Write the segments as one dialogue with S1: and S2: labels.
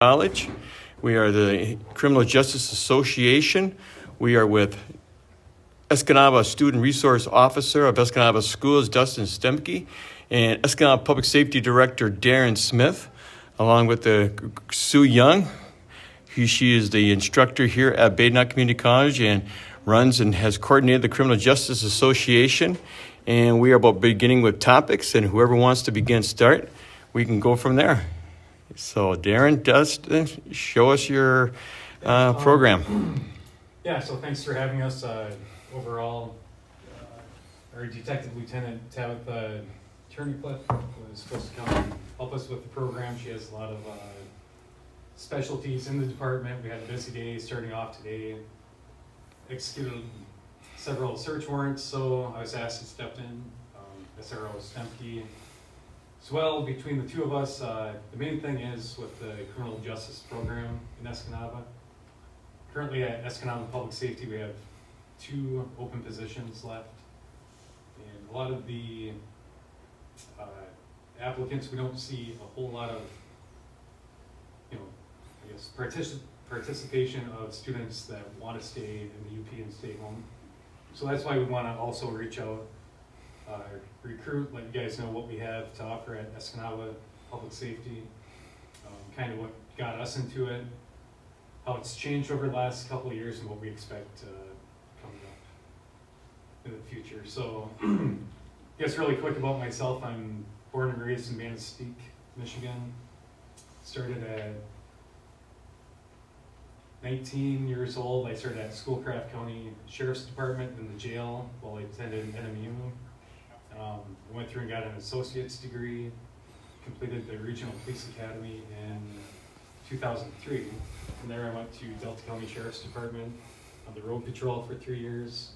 S1: College. We are the Criminal Justice Association. We are with Escanaba Student Resource Officer of Escanaba Schools, Dustin Stemke, and Escanaba Public Safety Director, Darren Smith, along with Sue Young. She is the instructor here at Badenoch Community College and runs and has coordinated the Criminal Justice Association. And we are about beginning with topics, and whoever wants to begin start, we can go from there. So Darren, Dustin, show us your program.
S2: Yeah, so thanks for having us. Overall, our Detective Lieutenant Tabitha Turnicliffe was supposed to come and help us with the program. She has a lot of specialties in the department. We had a busy day starting off today. Executed several search warrants, so I was asked to step in. SRO Stemke. As well, between the two of us, the main thing is with the criminal justice program in Escanaba. Currently at Escanaba Public Safety, we have 2 open positions left. And a lot of the applicants, we don't see a whole lot of, participation of students that want to stay in the UP and stay home. So that's why we want to also reach out, recruit, let you guys know what we have to offer at Escanaba Public Safety, kind of what got us into it, how it's changed over the last couple of years, and what we expect coming up in the future. So, I guess really quick about myself, I'm born and raised in Manistee, Michigan. Started at 19 years old. I started at Schoolcraft County Sheriff's Department in the jail while I attended NMU. I went through and got an associate's degree, completed the Regional Police Academy in 2003. From there I went to Delta County Sheriff's Department on the road patrol for 3 years.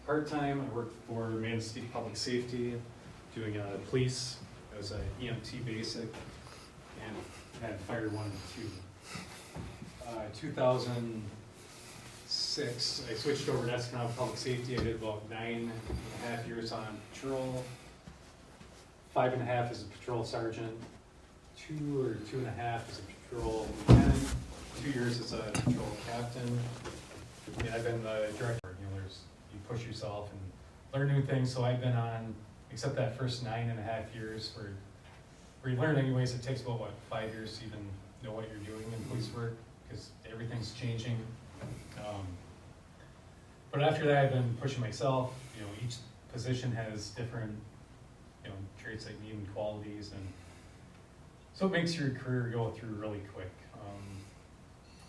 S2: Part-time, I worked for Manistee Public Safety, doing police as an EMT basic, and had fire 1 and 2. 2006, I switched over to Escanaba Public Safety. I did about 9.5 years on patrol, 5.5 as a patrol sergeant, 2 or 2.5 as a patrol lieutenant, 2 years as a patrol captain. And I've been the director. You push yourself and learn new things. So I've been on, except that first 9.5 years where you learn anyways. It takes about 5 years to even know what you're doing in police work, because everything's changing. But after that, I've been pushing myself. Each position has different, traits that need and qualities, and so it makes your career go through really quick.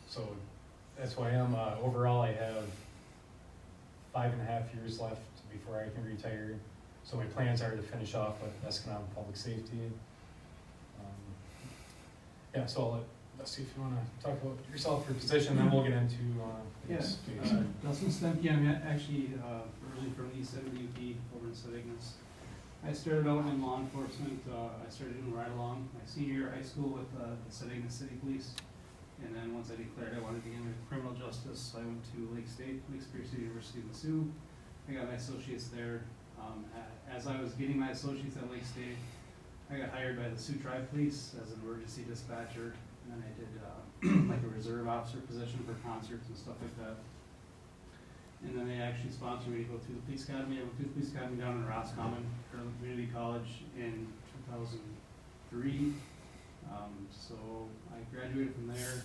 S2: So that's why I'm overall. I have 5.5 years left before I can retire. So my plans are to finish off with Escanaba Public Safety. So let's see if you want to talk about yourself, your position, then we'll get into
S3: Dustin Stemke. I'm actually originally from the east end of the UP, over in St. Ignace. I started out in law enforcement. I started doing ride-along my senior year of high school with the St. Ignace City Police. And then once I declared I wanted to get into criminal justice, I went to Lake Superior State University in Sioux. I got my associates there. As I was getting my associates at Lake State, I got hired by the Sioux Tribe Police as an emergency dispatcher. And then I did like a reserve officer position for concerts and stuff like that. And then they actually sponsored me to go through the police academy. I went through the police academy down in Roscommon, Community College in 2003. So I graduated from there,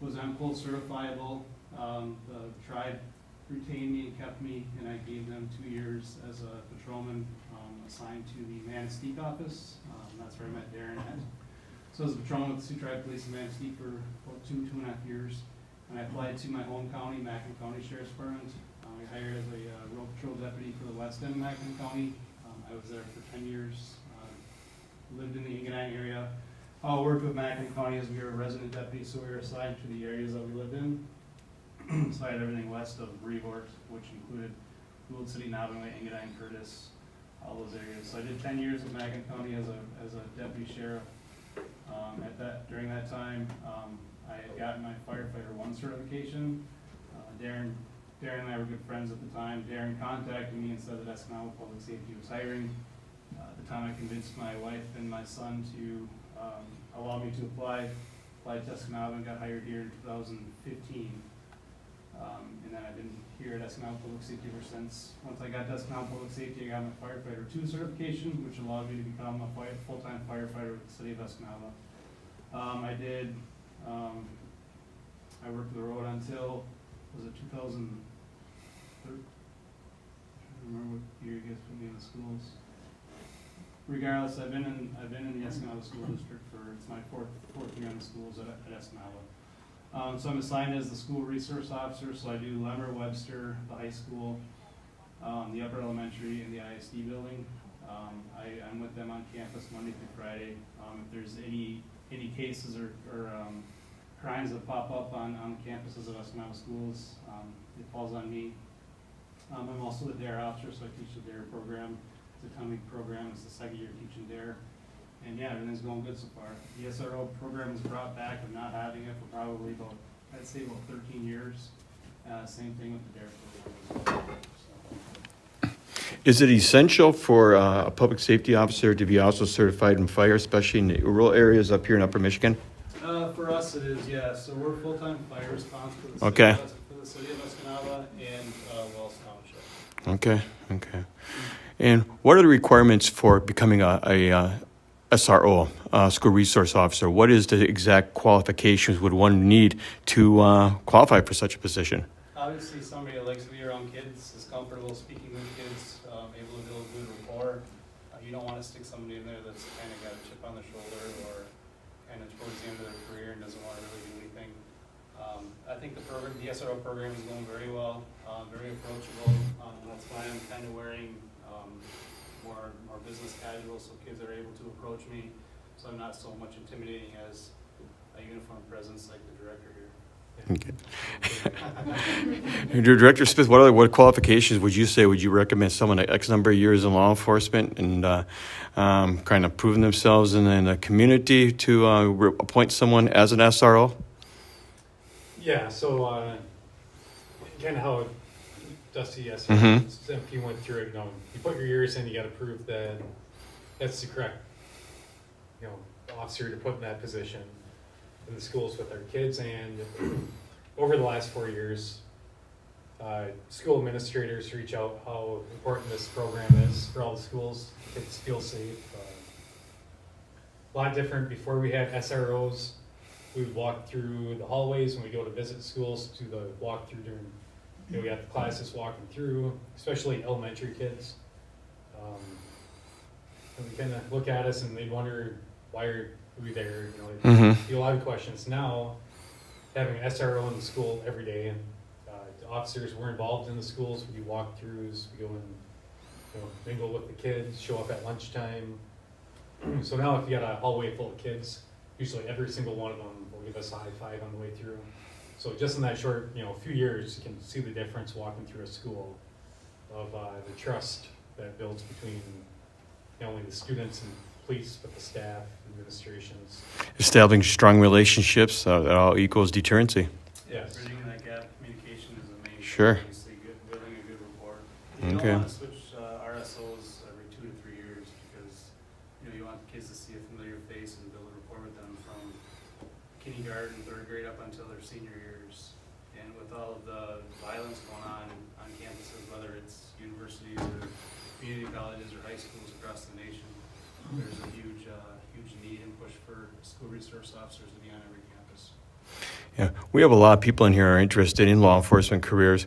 S3: was MPOL certifiable. The tribe retained me and kept me, and I gave them 2 years as a patrolman assigned to the Manistee office. That's where I met Darren at. So I was a patrolman with the Sioux Tribe Police in Manistee for about 2.5 years. And I applied to my home county, Macon County Sheriff's Department. I hired as a road patrol deputy for the west end of Macon County. I was there for 10 years, lived in the Engadine area. I worked with Macon County as we were resident deputies, so we were assigned to the areas that we lived in. So I had everything west of Brevoort, which included Gould City, Navaway, Engadine, Curtis, all those areas. So I did 10 years with Macon County as a deputy sheriff. During that time, I had gotten my firefighter 1 certification. Darren and I were good friends at the time. Darren contacted me and said that Escanaba Public Safety was hiring. At the time, I convinced my wife and my son to allow me to apply. applied to Escanaba and got hired here in 2015. And then I've been here at Escanaba Public Safety ever since. Once I got to Escanaba Public Safety, I got my Firefighter 2 certification, which allowed me to become a full-time firefighter with the city of Escanaba. I worked the road until, was it 2013? I don't remember what year you guys put me in the schools. Regardless, I've been in the Escanaba School District it's my fourth year in the schools at Escanaba. So I'm assigned as the school resource officer, so I do Lemmer, Webster, the high school, the upper elementary, and the ISD building. I'm with them on campus Monday through Friday. If there's any cases or crimes that pop up on the campuses of Escanaba schools, it falls on me. I'm also the DARE officer, so I teach the DARE program. It's a 10-week program. It's the second year teaching DARE. And yeah, everything's going good so far. The SRO program was brought back of not having it for probably I'd say about 13 years. Same thing with the DARE program as well.
S1: Is it essential for a public safety officer to be also certified in fire, especially in the rural areas up here in Upper Michigan?
S3: For us it is, yeah. So we're full-time fire response for the
S1: Okay.
S3: city of Escanaba and Wells Township.
S1: Okay. And what are the requirements for becoming a SRO, school resource officer? What is the exact qualifications would one need to qualify for such a position?
S3: Obviously, somebody that likes to be around kids, is comfortable speaking with kids, able to build good rapport. You don't want to stick somebody in there that's kind of got a chip on their shoulder or kind of towards the end of their career and doesn't want to really do anything. I think the SRO program is going very well, very approachable. That's why I'm kind of wearing more business casual, so kids are able to approach me. So I'm not so much intimidating as a uniformed presence like the director here.
S1: Okay. Director Smith, what qualifications would you recommend someone at X number of years in law enforcement and kind of proven themselves in the community to appoint someone as an SRO?
S2: Yeah, so kind of how Dusty SMP went through it. You put your years in, you got to prove that that's the correct, officer to put in that position in the schools with our kids. And over the last 4 years, school administrators reach out how important this program is for all the schools. Kids feel safe. A lot different. Before we had SROs, we would walk through the hallways when we go to visit schools, do the walkthrough during, we got the classes walking through, especially elementary kids. And we kind of look at us and they'd wonder, why are we there? A lot of questions. Now, having an SRO in the school every day, the officers were involved in the schools. We do walkthroughs, we go and mingle with the kids, show up at lunchtime. So now if you got a hallway full of kids, usually every single one of them will give us a high five on the way through. So just in that short, few years, you can see the difference walking through a school of the trust that builds between not only the students and police, but the staff, administrations. Establishing
S1: strong relationships, that all equals deterrency.
S3: Yes. Bridging that gap, communication is the main.
S1: Sure.
S3: Obviously, building a good rapport. You
S1: Okay.
S3: don't want to switch RSOs every 2 to 3 years because you want the kids to see a familiar face and build a rapport with them from kindergarten, 3rd grade up until their senior years. And with all of the violence going on campuses, whether it's universities or community colleges or high schools across the nation, there's a huge need and push for school resource officers to be on every campus.
S1: Yeah, we have a lot of people in here who are interested in law enforcement careers.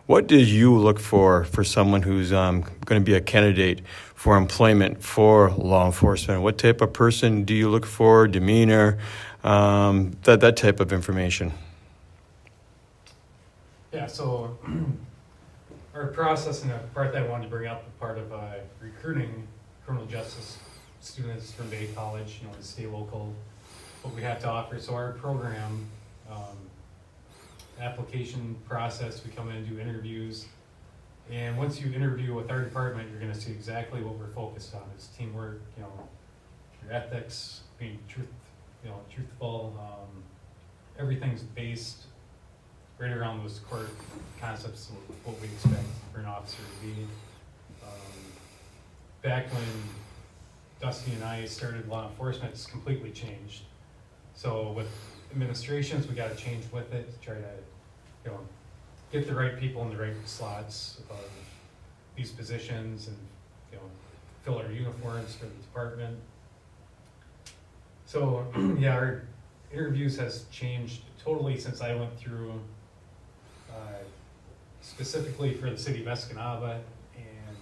S1: What do you look for someone who's going to be a candidate for employment for law enforcement? What type of person do you look for, demeanor, that type of information?
S2: Yeah, so our process, and the part that I wanted to bring up, the part of recruiting criminal justice students from Bay College, to stay local, what we have to offer. So our program, application process, we come in and do interviews. And once you interview with our department, you're going to see exactly what we're focused on. It's teamwork, your ethics, being truthful. Everything's based right around those core concepts of what we expect for an officer to be. Back when Dusty and I started law enforcement, it's completely changed. So with administrations, we gotta change with it to try to, get the right people in the right slots of these positions and, fill our uniforms for the department. So, yeah, our interviews has changed totally since I went through, specifically for the city of Escanaba. And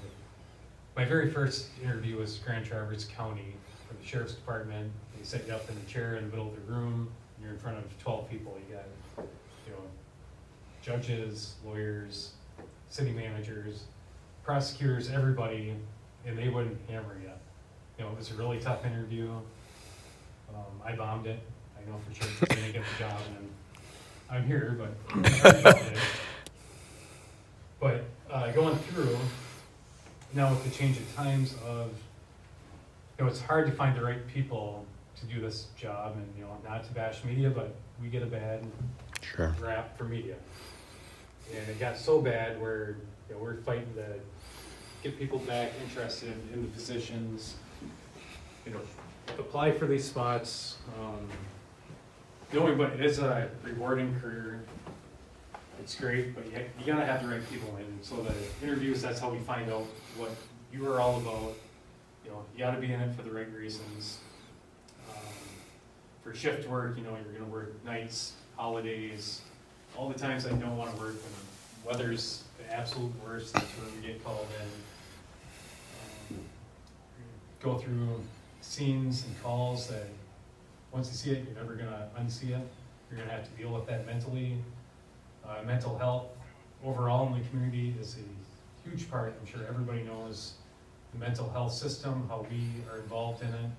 S2: my very first interview was Grand Traverse County for the sheriff's department. They set you up in a chair in the middle of the room, and you're in front of 12 people. You got, judges, lawyers, city managers, prosecutors, everybody, and they wouldn't hammer you. It was a really tough interview. I bombed it. I know for sure I didn't get the job, and I'm here, but I bombed it. But going through, now with the change of times of, it's hard to find the right people to do this job, and, not to bash media, but we get a bad
S1: Sure.
S2: rap for media. And it got so bad where, we're fighting to get people back interested in the positions, apply for these spots. Knowing, but it is a rewarding career. It's great, but you gotta have the right people in. So the interviews, that's how we find out what you are all about. You gotta be in it for the right reasons. For shift work, you're gonna work nights, holidays, all the times I don't wanna work when weather's the absolute worst, that's where we get called in. Go through scenes and calls that once you see it, you're never gonna unsee it. You're gonna have to deal with that mentally. Mental health overall in the community is a huge part. I'm sure everybody knows the mental health system, how we are involved in it.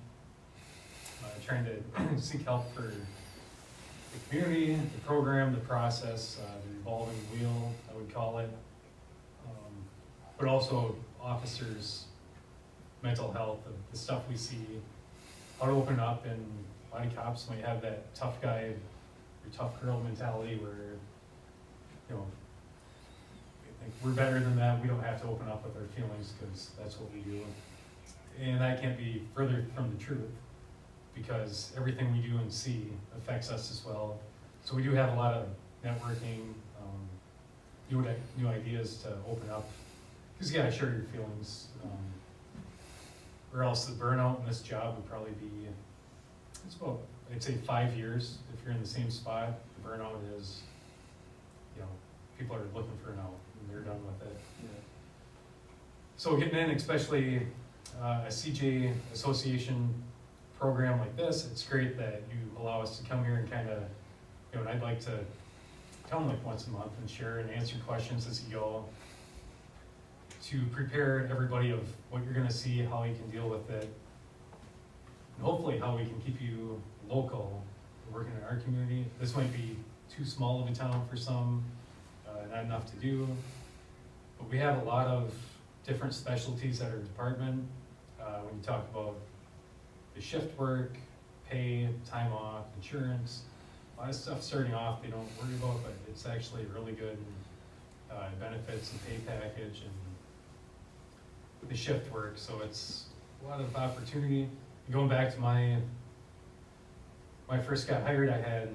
S2: Trying to seek help for the community, the program, the process, the revolving wheel, I would call it. But also officers' mental health, the stuff we see, how to open up, and a lot of cops might have that tough guy or tough girl mentality where, they think we're better than that, we don't have to open up with our feelings because that's what we do. And that can't be further from the truth, because everything we do and see affects us as well. So we do have a lot of networking, new ideas to open up, because you gotta share your feelings, or else the burnout in this job would probably be, it's about, I'd say 5 years. If you're in the same spot, the burnout is, people are looking for an out, and they're done with it. So getting in, especially a CJ association program like this, it's great that you allow us to come here and kind of, and I'd like to come like once a month and share and answer questions as you go, to prepare everybody of what you're gonna see, how you can deal with it, and hopefully how we can keep you local, working in our community. This might be too small of a town for some, not enough to do, but we have a lot of different specialties at our department. When you talk about the shift work, pay, time off, insurance, a lot of stuff starting off they don't worry about, but it's actually really good benefits and pay package and the shift work. So it's a lot of opportunity. And going back to when I first got hired, I had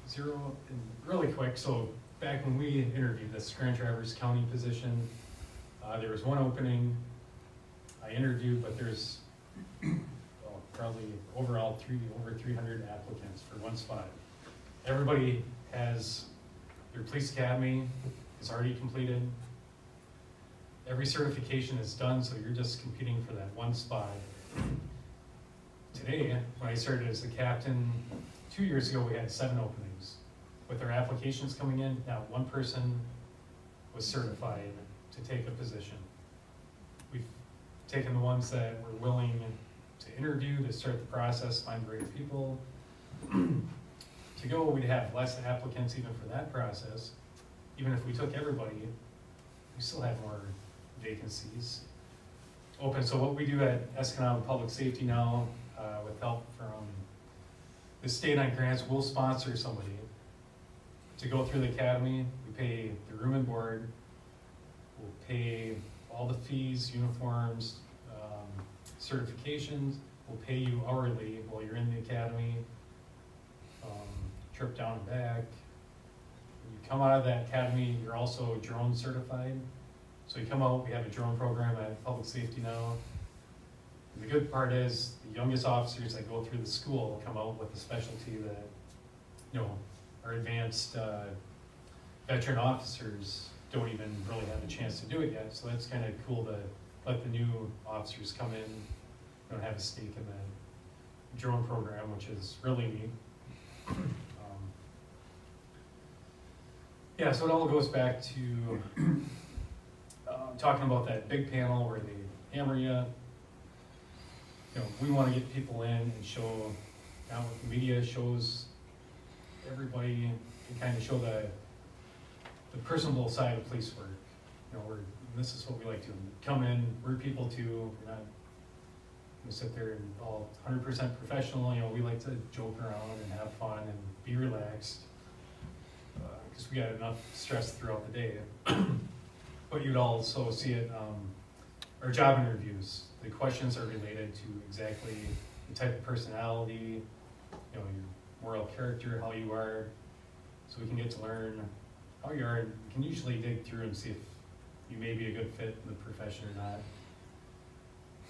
S2: 0 and really quick. So back when we interviewed this Grand Traverse County position, there was one opening. I interviewed, but there's probably overall over 300 applicants for one spot. Everybody has their police academy is already completed. Every certification is done, so you're just competing for that one spot. Today, when I started as a captain 2 years ago, we had 7 openings. With our applications coming in, now one person was certified to take a position. We've taken the ones that were willing to interview, to start the process, find the right people. To go, we'd have less applicants even for that process. Even if we took everybody, we still have more vacancies open. So what we do at Escanaba Public Safety now, with help from the state on grants, we'll sponsor somebody to go through the academy. We pay the room and board, we'll pay all the fees, uniforms, certifications, we'll pay you hourly while you're in the academy. trip down and back. When you come out of that academy, you're also drone certified. So you come out, we have a drone program at Public Safety now. And the good part is the youngest officers that go through the school come out with a specialty that, our advanced veteran officers don't even really have a chance to do it yet. So that's kind of cool to let the new officers come in, don't have a stake in the drone program, which is really neat. Yeah, so it all goes back to talking about that big panel where they hammer you. We want to get people in and show, now what the media shows everybody, and kind of show the personable side of police work. This is what we like to come in, we're people too, we're not gonna sit there and all 100% professional. We like to joke around and have fun and be relaxed, because we got enough stress throughout the day. But you'd also see it, our job interviews, the questions are related to exactly the type of personality, your moral character, how you are, so we can get to learn how you are, and we can usually dig through and see if you may be a good fit in the profession or not.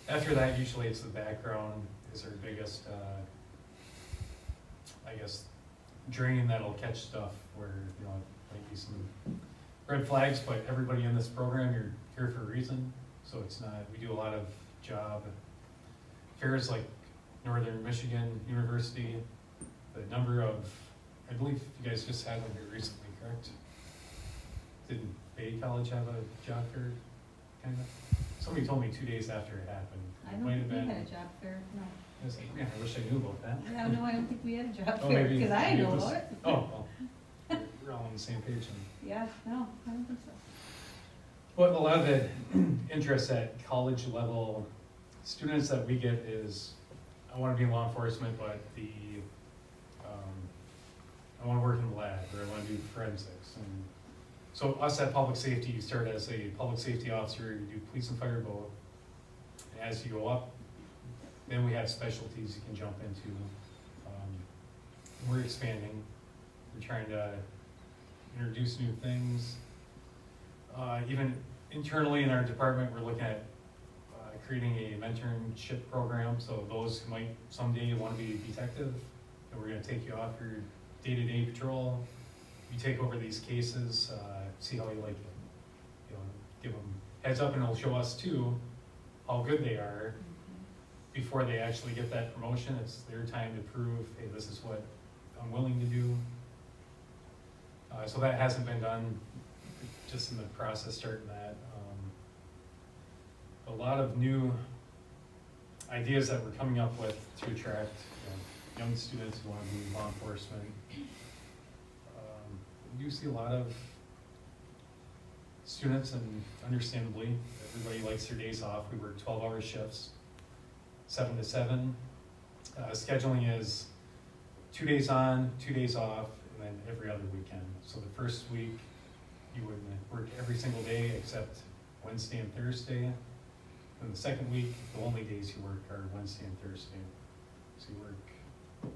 S2: After that, usually it's the background is our biggest, drain that'll catch stuff where, might be some red flags, but everybody in this program, you're here for a reason. So it's not, we do a lot of job fairs like Northern Michigan University. The number of, I believe you guys just had one here recently, correct? Didn't Bay College have a job fair, kind of? Somebody told me 2 days after it happened.
S4: I
S2: It
S4: don't
S2: might
S4: think
S2: have
S4: we
S2: been.
S4: had a job fair, no.
S2: I was like, man, I wish I knew about that.
S4: Yeah, no, I don't think we had a job
S2: Oh,
S4: fair,
S2: maybe-
S4: because I
S2: maybe it
S4: know
S2: was-
S4: about it.
S2: Oh, well, we're all on the same page then.
S4: Yeah, no, I don't think so.
S2: But a lot of the interest at college level students that we get is, I want to be in law enforcement, but I want to work in the lab, or I want to do forensics. And so us at public safety, you start as a public safety officer, you do police and fire both. And as you go up, then we have specialties you can jump into. We're expanding. We're trying to introduce new things. Even internally in our department, we're looking at creating a mentorship program. So those who might someday want to be a detective, and we're going to take you off your day-to-day patrol. You take over these cases, see how you like it. Give them heads up, and it'll show us too how good they are before they actually get that promotion. It's their time to prove, hey, this is what I'm willing to do. So that hasn't been done, just in the process starting that. A lot of new ideas that we're coming up with to attract young students who want to be law enforcement. We do see a lot of students, and understandably, everybody likes their days off. We work 12-hour shifts, 7 to 7. Scheduling is 2 days on, 2 days off, and then every other weekend. So the first week, you would work every single day except Wednesday and Thursday. Then the second week, the only days you work are Wednesday and Thursday. So you work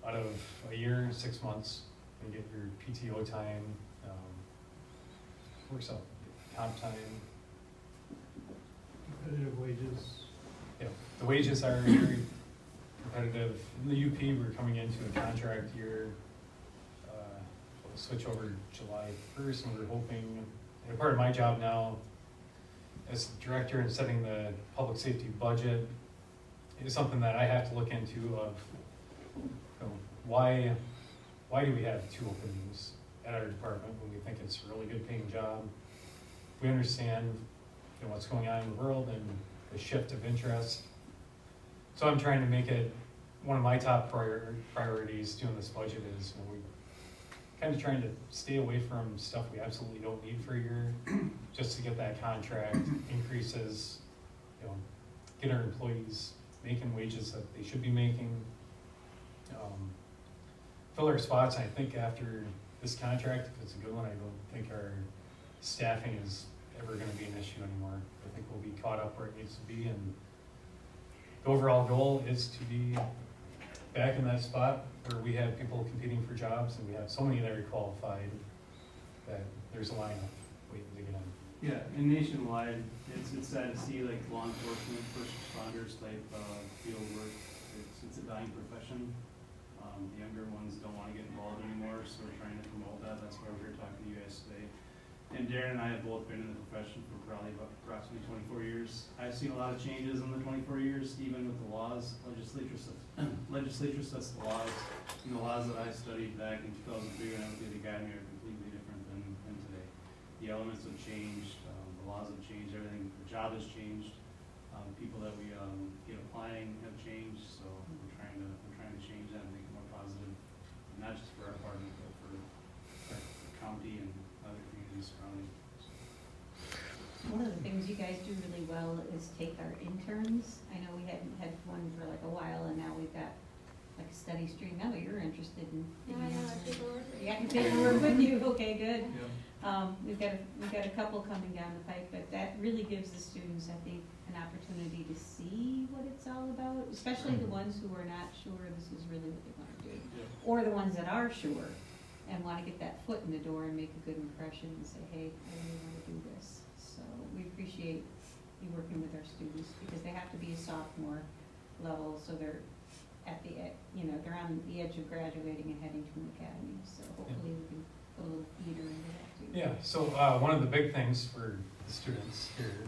S2: out of a year, 6 months, and get your PTO time, works out comp time.
S3: Competitive wages.
S2: Yeah, the wages are very competitive. In the UP, we're coming into a contract year. We'll switch over July 1st, and we're hoping, and part of my job now as director and setting the public safety budget is something that I have to look into of why do we have 2 openings at our department when we think it's a really good paying job? We understand what's going on in the world and the shift of interest. So I'm trying to make it one of my top priorities doing this budget is we kind of trying to stay away from stuff we absolutely don't need for a year, just to get that contract increases, get our employees making wages that they should be making, fill our spots. I think after this contract, if it's a good one, I don't think our staffing is ever going to be an issue anymore. I think we'll be caught up where it needs to be, and the overall goal is to be back in that spot where we have people competing for jobs and we have so many that are qualified that there's a lineup waiting to get in.
S3: Yeah, and nationwide, it's sad to see like law enforcement, first responders type, field work. It's a dying profession. The younger ones don't wanna get involved anymore, so we're trying to promote that. That's why we're here talking to you guys today. And Darren and I have both been in the profession for probably about approximately 24 years. I've seen a lot of changes in the 24 years, even with the laws. Legislature sets the laws. And the laws that I studied back in 2003 when I was at the academy are completely different than today. The elements have changed, the laws have changed, everything, the job has changed. People that we get applying have changed, so we're trying to change that and make it more positive, not just for our department, but for our county and other communities surrounding.
S4: One of the things you guys do really well is take our interns. I know we hadn't had one for like a while, and now we've got like a study stream. Now you're interested in.
S5: Yeah, I know, I take a look.
S4: Yeah, take a work with you. Okay, good.
S3: Yep.
S4: We've got a couple coming down the pike, but that really gives the students, I think, an opportunity to see what it's all about, especially the ones who are not sure this is really what they want to do.
S3: Yep.
S4: Or the ones that are sure and want to get that foot in the door and make a good impression and say, hey, I really want to do this. So we appreciate you working with our students because they have to be a sophomore level, so they're at the, they're on the edge of graduating and heading to an academy. So hopefully we can put a little feeder into that too.
S2: Yeah, so one of the big things for the students here,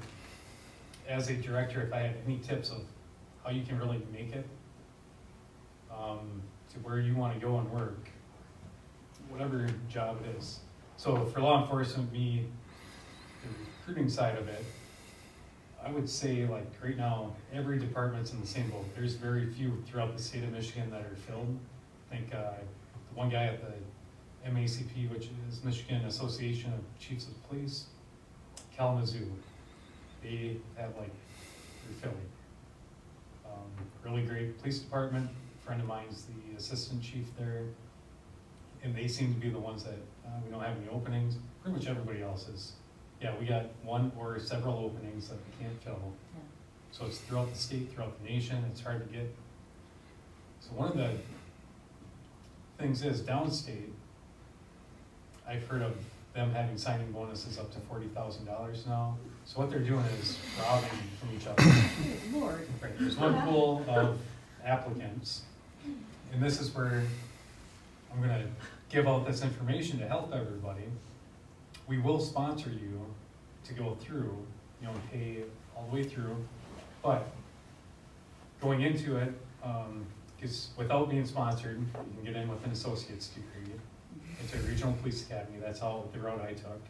S2: as a director, if I had any tips of how you can really make it to where you want to go and work, whatever job it is. So for law enforcement, me, the recruiting side of it, I would say like right now, every department's in the same boat. There's very few throughout the state of Michigan that are filled. I think the one guy at the MACP, which is Michigan Association of Chiefs of Police, Kalamazoo, they have like, they're filling. Really great police department. A friend of mine's the assistant chief there. And they seem to be the ones that we don't have any openings. Pretty much everybody else is. Yeah, we got one or several openings that we can't fill.
S4: Yeah.
S2: So it's throughout the state, throughout the nation, it's hard to get. So one of the things is downstate, I've heard of them having signing bonuses up to $40,000 now. So what they're doing is robbing from each other.
S4: Good Lord.
S2: Right, there's one pool of applicants, and this is where I'm gonna give out this information to help everybody. We will sponsor you to go through, pay all the way through, but going into it, because without being sponsored, you can get in with an associate's degree into a regional police academy. That's how the route I took.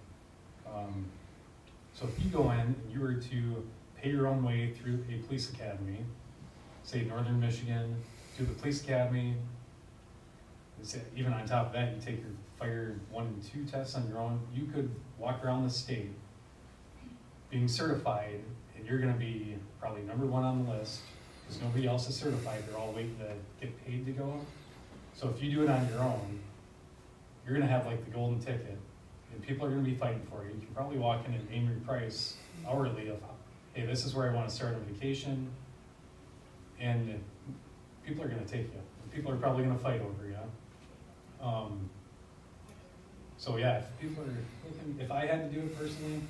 S2: So if you go in and you were to pay your own way through a police academy, say Northern Michigan, do the police academy, and say, even on top of that, you take your fire 1 and 2 tests on your own, you could walk around the state being certified, and you're gonna be probably #1 on the list, because nobody else is certified, they're all waiting to get paid to go. So if you do it on your own, you're gonna have like the golden ticket, and people are gonna be fighting for you. You can probably walk in and name your price hourly of, hey, this is where I wanna start on vacation, and people are gonna take you. People are probably gonna fight over you. So yeah, if people are looking, if I had to do it personally,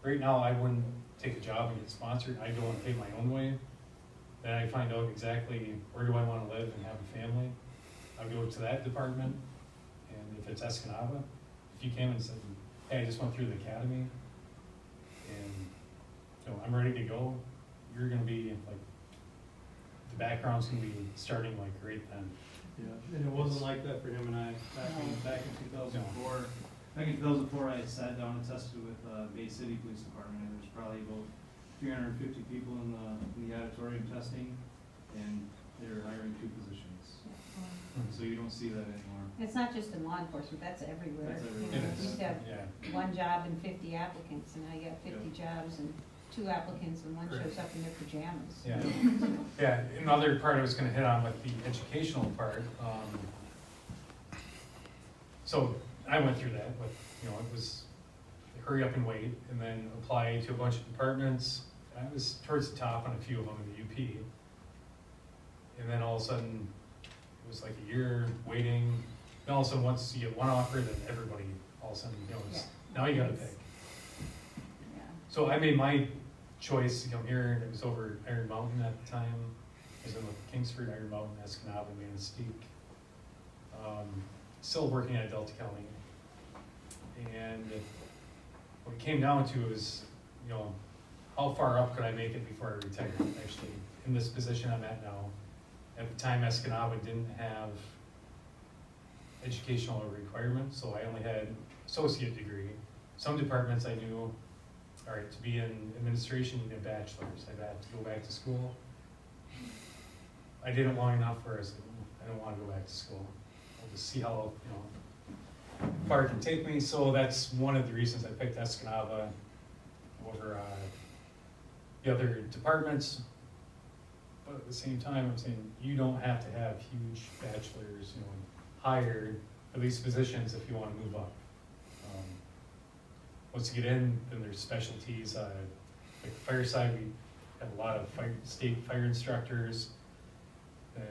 S2: right now I wouldn't take a job and get sponsored. I'd go and pay my own way. Then I find out exactly where do I want to live and have a family. I'd go to that department, and if it's Escanaba, if you came and said, hey, I just went through the academy, and I'm ready to go, you're gonna be like, the background's gonna be starting like right then.
S3: Yeah, and it wasn't like that for him and I, back in 2004. Back in 2004, I sat down and tested with Bay City Police Department, and there's probably about 350 people in the auditorium testing, and they're hiring 2 positions. So you don't see that anymore.
S4: It's not just in law enforcement, that's everywhere.
S3: That's
S4: You
S3: everywhere.
S4: know,
S2: It
S4: we used to have
S2: Yeah.
S4: 1 job and 50 applicants, and now you got 50 jobs and 2 applicants, and one
S2: Correct.
S4: shows up in their pajamas.
S2: Yeah, yeah, another part I was gonna hit on with the educational part, so I went through that with, it was hurry up and wait, and then apply to a bunch of departments. I was towards the top on a few of them in the UP. And then all of a sudden, it was like a year waiting. And all of a sudden, once you get one offer, then everybody, all of a sudden, you know, now you gotta pick.
S4: Yeah.
S2: So I made my choice to come here, and it was over Iron Mountain at the time. I was in with Kingsford, Iron Mountain, Escanaba, Manistee. Still working at Delta County. And what it came down to is, you know, how far up could I make it before I retired? Actually, in this position I'm at now. At the time, Escanaba didn't have educational requirements, so I only had associate degree. Some departments I knew, all right, to be in administration, you need a bachelor's. I had to go back to school. I did it long enough where I said, I don't want to go back to school. I'll just see how, you know, far it can take me. So that's one of the reasons I picked Escanaba over the other departments. But at the same time, I'm saying you don't have to have huge bachelors, you know, hired for these positions if you want to move up. Once you get in, then there's specialties. Like the fire side, we have a lot of state fire instructors, and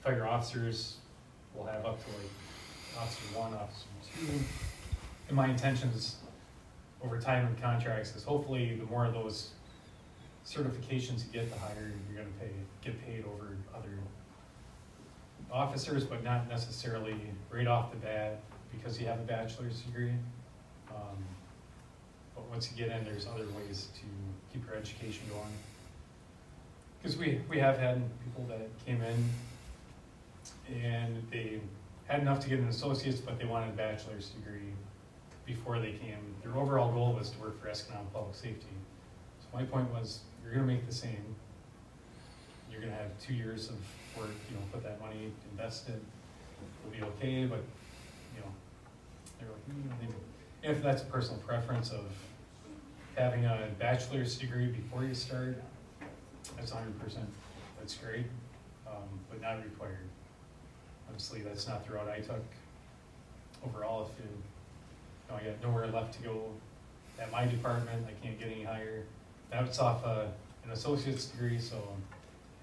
S2: fire officers will have up to like officer 1, officer 2. And my intentions over time in contracts is hopefully the more of those certifications you get, the higher you're going to get paid over other officers, but not necessarily right off the bat because you have a bachelor's degree. But once you get in, there's other ways to keep your education going. Because we have had people that came in and they had enough to get an associate's, but they wanted a bachelor's degree before they came. Their overall goal was to work for Escanaba Public Safety. So my point was, you're going to make the same. You're going to have 2 years of work, you know, put that money, invest it. It'll be okay, but, you know, they're like, if that's a personal preference of having a bachelor's degree before you start, that's 100%. That's great, but not required. Obviously, that's not the route I took. Overall, if you know, I got nowhere left to go at my department, I can't get any higher. That's off an associate's degree, so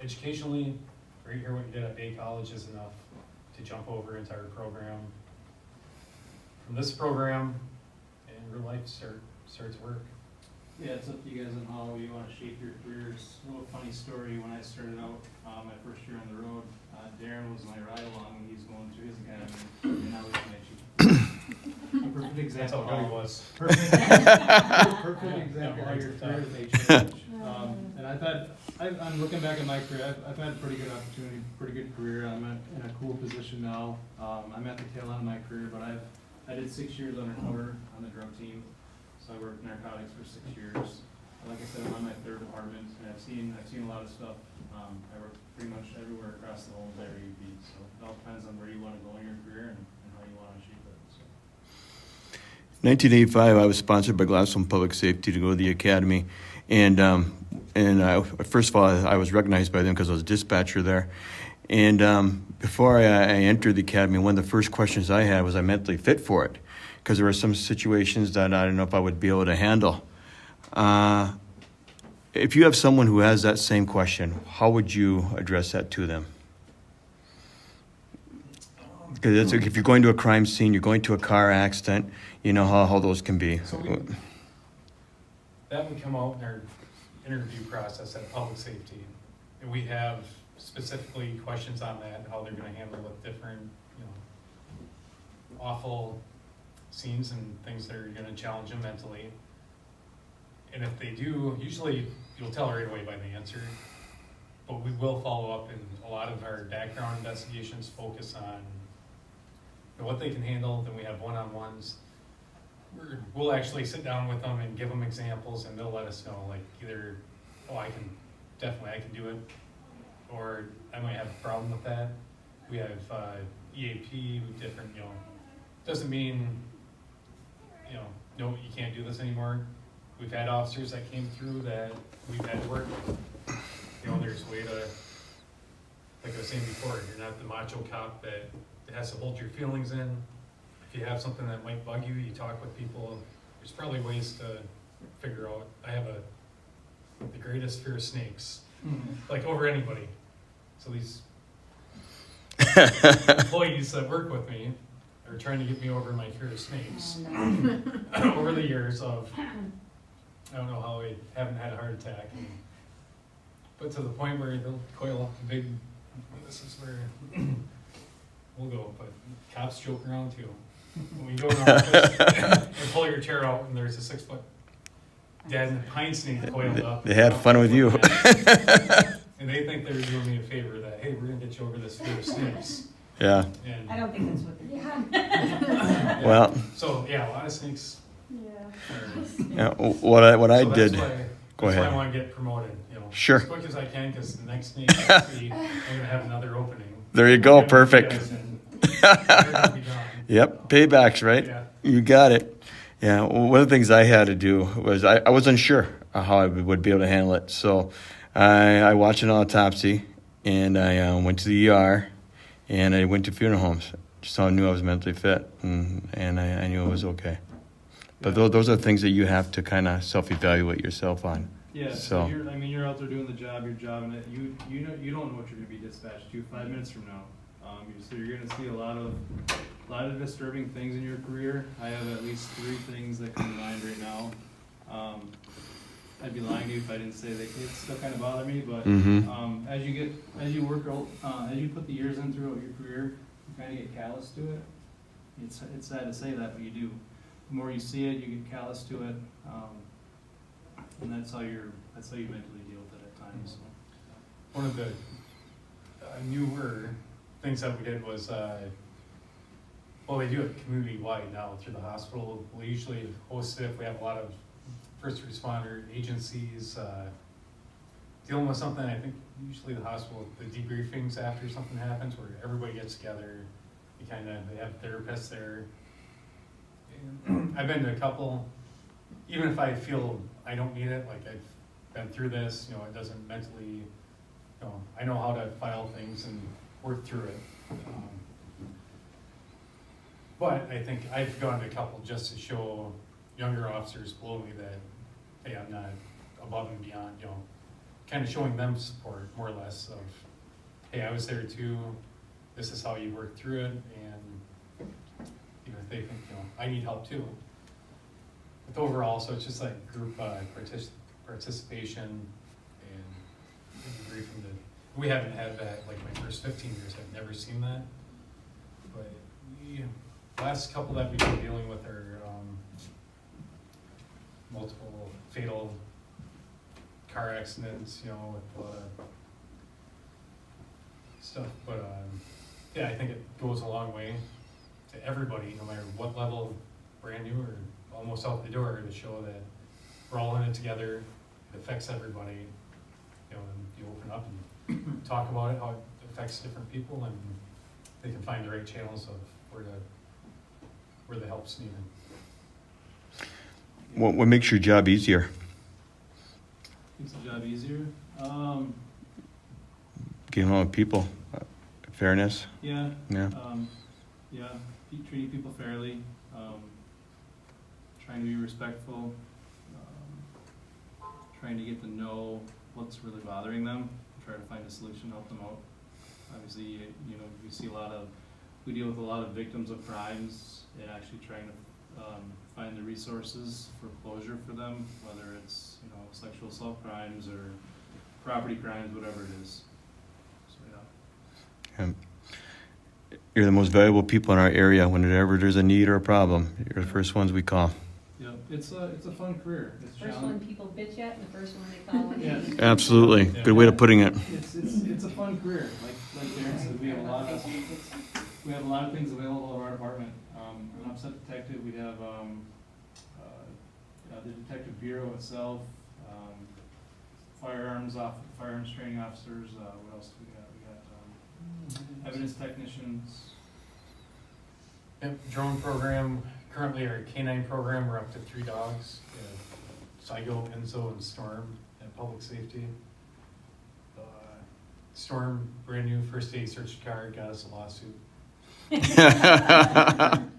S2: educationally, right here what you did at Bay College is enough to jump over into our program. From this program, and real life starts work.
S3: Yeah, it's up to you guys on how you want to shape your careers. A little funny story, when I started out, my first year on the road, Darren was my ride-along when he's going through his academy, and I was my chief. A perfect example.
S2: That's how good he was.
S3: Perfect example how your career may change. And I'm looking back at my career, I've had a pretty good opportunity, pretty good career. I'm in a cool position now. I'm at the tail end of my career, but I did 6 years undercover on the drug team. So I worked narcotics for 6 years. Like I said, I'm on my 3rd department, and I've seen a lot of stuff. I work pretty much everywhere across the whole entire UP. So it all depends on where you want to go in your career and how you want to shape it. So.
S1: 1985, I was sponsored by Gladstone Public Safety to go to the academy, and first of all, I was recognized by them because I was a dispatcher there. And before I entered the academy, one of the first questions I had was, I mentally fit for it? Because there were some situations that I don't know if I would be able to handle. If you have someone who has that same question, how would you address that to them? Because if you're going to a crime scene, you're going to a car accident, you know how those can be.
S2: So that would come out in our interview process at public safety. And we have specifically questions on that, how they're going to handle with different, you know, awful scenes and things that are going to challenge them mentally. And if they do, usually you'll tell right away by the answer, but we will follow up, and a lot of our background investigations focus on, you know, what they can handle. Then we have one-on-ones. We'll actually sit down with them and give them examples, and they'll let us know, like, either, oh, I can do it, or I might have a problem with that. We have EAP, different, you know, doesn't mean, you know, no, you can't do this anymore. We've had officers that came through that we've had to work with. You know, there's a way to, like I was saying before, you're not the macho cop that has to hold your feelings in. If you have something that might bug you, you talk with people. There's probably ways to figure out. I have the greatest fear of snakes, like over anybody. So these employees that work with me are trying to get me over my fear of snakes. Over the years of, I don't know how I haven't had a heart attack. But to the point where they'll coil up the big, this is where we'll go, but cops joke around too. When we go in our office, and pull your chair out and there's a 6-foot dead pine snake coiled up.
S1: They had fun with you.
S2: And they think they're doing me a favor that, hey, we're gonna get you over this fear of snakes.
S1: Yeah.
S2: And
S4: I don't think that's what they're doing.
S2: yeah.
S1: Well.
S2: So, yeah, a lot of snakes.
S1: Yeah, what I
S2: So
S1: did.
S2: That's
S1: Go
S2: why
S1: ahead.
S2: I wanna get promoted,
S1: Sure.
S2: as quick as I can, cause the next snake I see, I'm gonna have another opening.
S1: There you go.
S2: I'm gonna
S1: Perfect.
S2: be and they're gonna be gone.
S1: Yep. Paybacks, right?
S2: Yeah.
S1: You got it. Yeah. Well, one of the things I had to do was I was unsure how I would be able to handle it. So I watched an autopsy and I went to the ER and I went to funeral homes. Just so I knew I was mentally fit and I knew it was okay. But those are things that you have to kind of self-evaluate yourself on.
S3: Yeah,
S1: So-
S3: so you're out there doing the job, you're jobbing it. You don't know what you're gonna be dispatched to 5 minutes from now. So you're gonna see a lot of disturbing things in your career. I have at least 3 things that come to mind right now. I'd be lying to you if I didn't say they still kind of bother me, but
S1: Mm-hmm.
S3: as you work out, as you put the years in throughout your career, you kind of get callous to it. It's sad to say that, but you do. The more you see it, you get callous to it, and that's how you mentally deal with it at times. So.
S2: One of the newer things that we did was, well, they do it community-wide now through the hospital. We usually host it if we have a lot of first responder agencies dealing with something. I think usually the hospital, the debriefings after something happens where everybody gets together. They have therapists there. And I've been to a couple, even if I feel I don't need it, like I've been through this, it doesn't mentally, I know how to file things and work through it. But I think I've gone to a couple just to show younger officers below me that, hey, I'm not above and beyond, kind of showing them support more or less of, hey, I was there too, this is how you work through it, and if they think, I need help too. But overall, so it's just like group participation and debriefing. We haven't had that, like my first 15 years, I've never seen that. But last couple that we've been dealing with are multiple fatal car accidents, with a lot of stuff. But I think it goes a long way to everybody, no matter what level, brand new or almost out the door, to show that we're all in it together. It affects everybody. And you open up and talk about it, how it affects different people, and they can find the right channels of where the help's needed.
S1: What makes your job easier?
S3: Makes the job easier.
S1: Getting along with people, fairness.
S3: Yeah.
S1: Yeah.
S3: Treating people fairly, trying to be respectful, trying to get to know what's really bothering them, try to find a solution, help them out. Obviously, we deal with a lot of victims of crimes, and actually trying to find the resources for closure for them, whether it's sexual assault crimes or property crimes, whatever it is. So yeah.
S1: You're the most valuable people in our area. Whenever there's a need or a problem, you're the first ones we call.
S3: Yeah, it's a fun career. It's
S4: First
S3: challenging.
S4: one people bitch at, and the first one they call when
S3: Yeah.
S4: they need.
S1: Absolutely. Good way of putting it.
S3: It's a fun career. Like Darren said, we have a lot of things available in our department. An upset detective, we have the detective bureau itself, firearms training officers. What else do we got? We got evidence technicians.
S2: Yep, drone program. Currently, our canine program, we're up to 3 dogs. Saigo, Enzo, and Storm at Public Safety. Storm, brand new first aid search car, got us a lawsuit.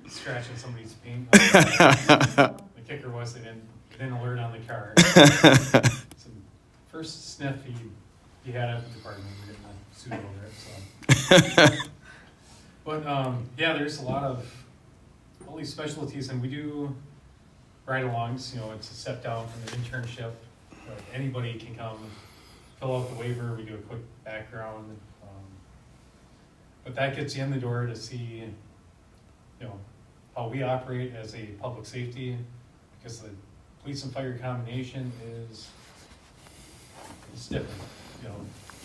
S2: Scratching somebody's paint. The kicker was they didn't alert on the car. So first sniff he had at the department, we're getting a suit over it. So But, yeah, there's a lot of, all these specialties, and we do ride-alongs, you know, it's a step down from the internship. But anybody can come, fill out the waiver, we do a quick background. But that gets you in the door to see, you know, how we operate as a public safety, because the police and fire combination is different. You know,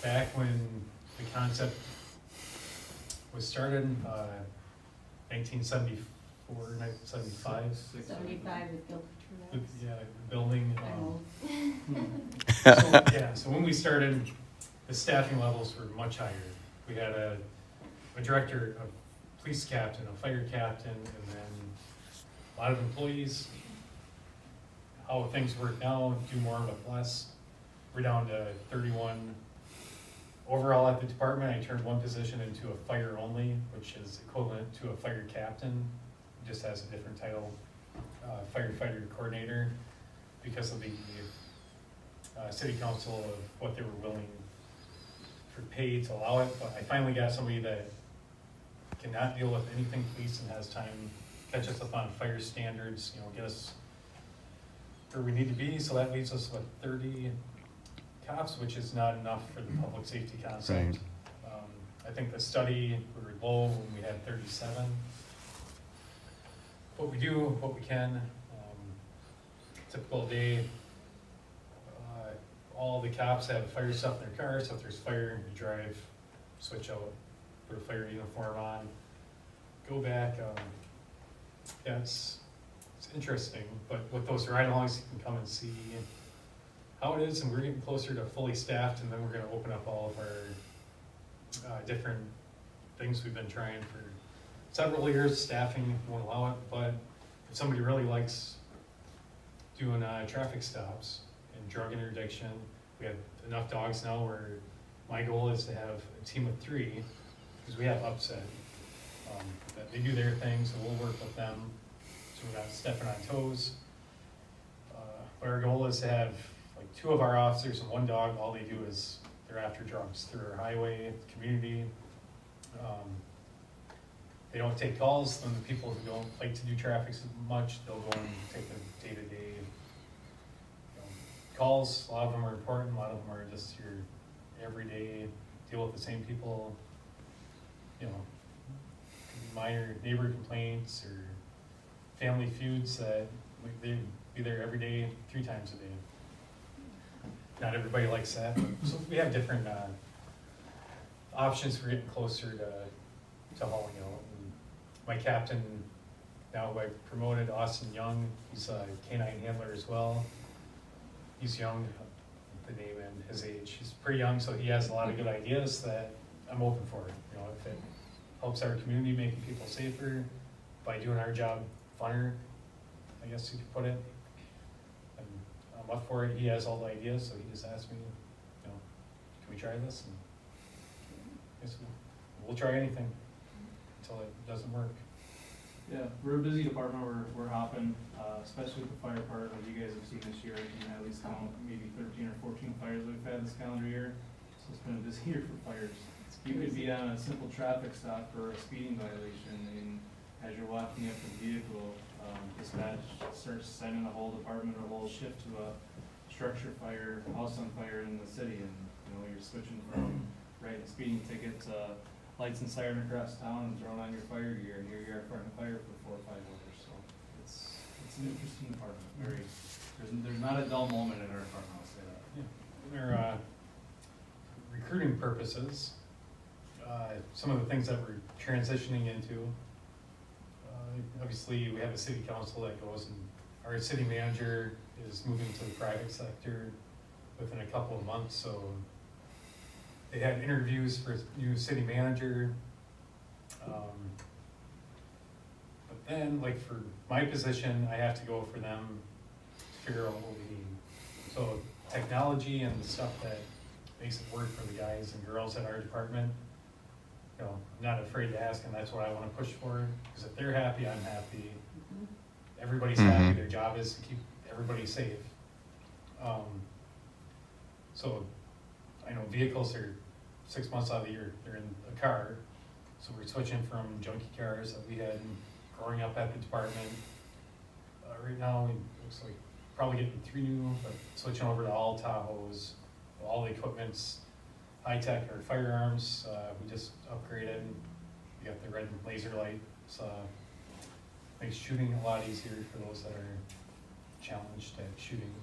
S2: back when the concept was started, 1974, 1975.
S4: 75 with Bill Petrunas.
S2: Yeah, building.
S4: I'm old.
S2: So when we started, the staffing levels were much higher. We had a director, a police captain, a fire captain, and then a lot of employees. How things work now, do more with less. We're down to 31. Overall at the department, I turned one position into a fire only, which is equivalent to a fire captain. It just has a different title, firefighter coordinator, because of the city council of what they were willing for pay to allow it. But I finally got somebody that cannot deal with anything police and has time to catch us up on fire standards, you know, get us where we need to be. So that leaves us with 30 cops, which is not enough for the public safety concept.
S1: Right.
S2: I think the study, we were low when we had 37. But we do what we can. Typical day, all the cops have fire stuff in their car, so if there's fire, you drive, switch out, put a fire uniform on, go back. Yeah, it's interesting, but with those ride-alongs, you can come and see how it is, and we're getting closer to fully staffed, and then we're gonna open up all of our different things we've been trying for several years. Staffing won't allow it, but if somebody really likes doing traffic stops and drug interdiction, we have enough dogs now where my goal is to have a team of 3, because we have upset. That they do their thing, so we'll work with them, so we're not stepping on toes. But our goal is to have like 2 of our officers and 1 dog. All they do is they're after drugs through our highway, community. They don't take calls. Then the people who don't like to do traffic so much, they'll go and take the day-to-day calls. A lot of them are important. A lot of them are just your everyday deal with the same people. You know, minor neighbor complaints or family feuds that they be there every day, 3 times a day. Not everybody likes that, but so we have different options for getting closer to hauling out. And my captain, now who I promoted, Austin Young, he's a canine handler as well. He's young, the name and his age. He's pretty young, so he has a lot of good ideas that I'm open for. You know, if it helps our community, making people safer by doing our job funner, I guess you could put it. And I'm up for it. He has all the ideas, so he just asked me, you know, can we try this? And I guess we'll try anything until it doesn't work.
S3: Yeah, we're a busy department, we're hopping, especially with the fire part, as you guys have seen this year, I can at least count maybe 13 or 14 fires we've had this calendar year. So it's been a busy year for fires. You could be on a simple traffic stop for a speeding violation, and as you're walking up to the vehicle, dispatch starts sending the whole department or whole shift to a structure fire, house on fire in the city, and you know, you're switching from writing a speeding ticket to lights and siren across town and throwing on your fire gear, and here you are fighting a fire for 4 or 5 hours. So it's an interesting department. There's not a dull moment in our department, I'll say that.
S2: Yeah. For recruiting purposes, some of the things that we're transitioning into, obviously we have a city council that goes, and our city manager is moving to the private sector within a couple of months, so they had interviews for a new city manager. But then, like for my position, I have to go for them to figure out what we need. So technology and the stuff that makes it work for the guys and girls at our department, you know, I'm not afraid to ask, and that's what I want to push for. Because if they're happy, I'm happy. Everybody's happy. Their job is to keep everybody safe. So I know vehicles are 6 months out of the year, they're in a car. So we're switching from junky cars that we had growing up at the department. Right now, it looks like probably getting 3 new, but switching over to all Tahoes. All the equipment's high-tech or firearms. We just upgraded. We got the red laser light. So makes shooting a lot easier for those that are challenged at shooting.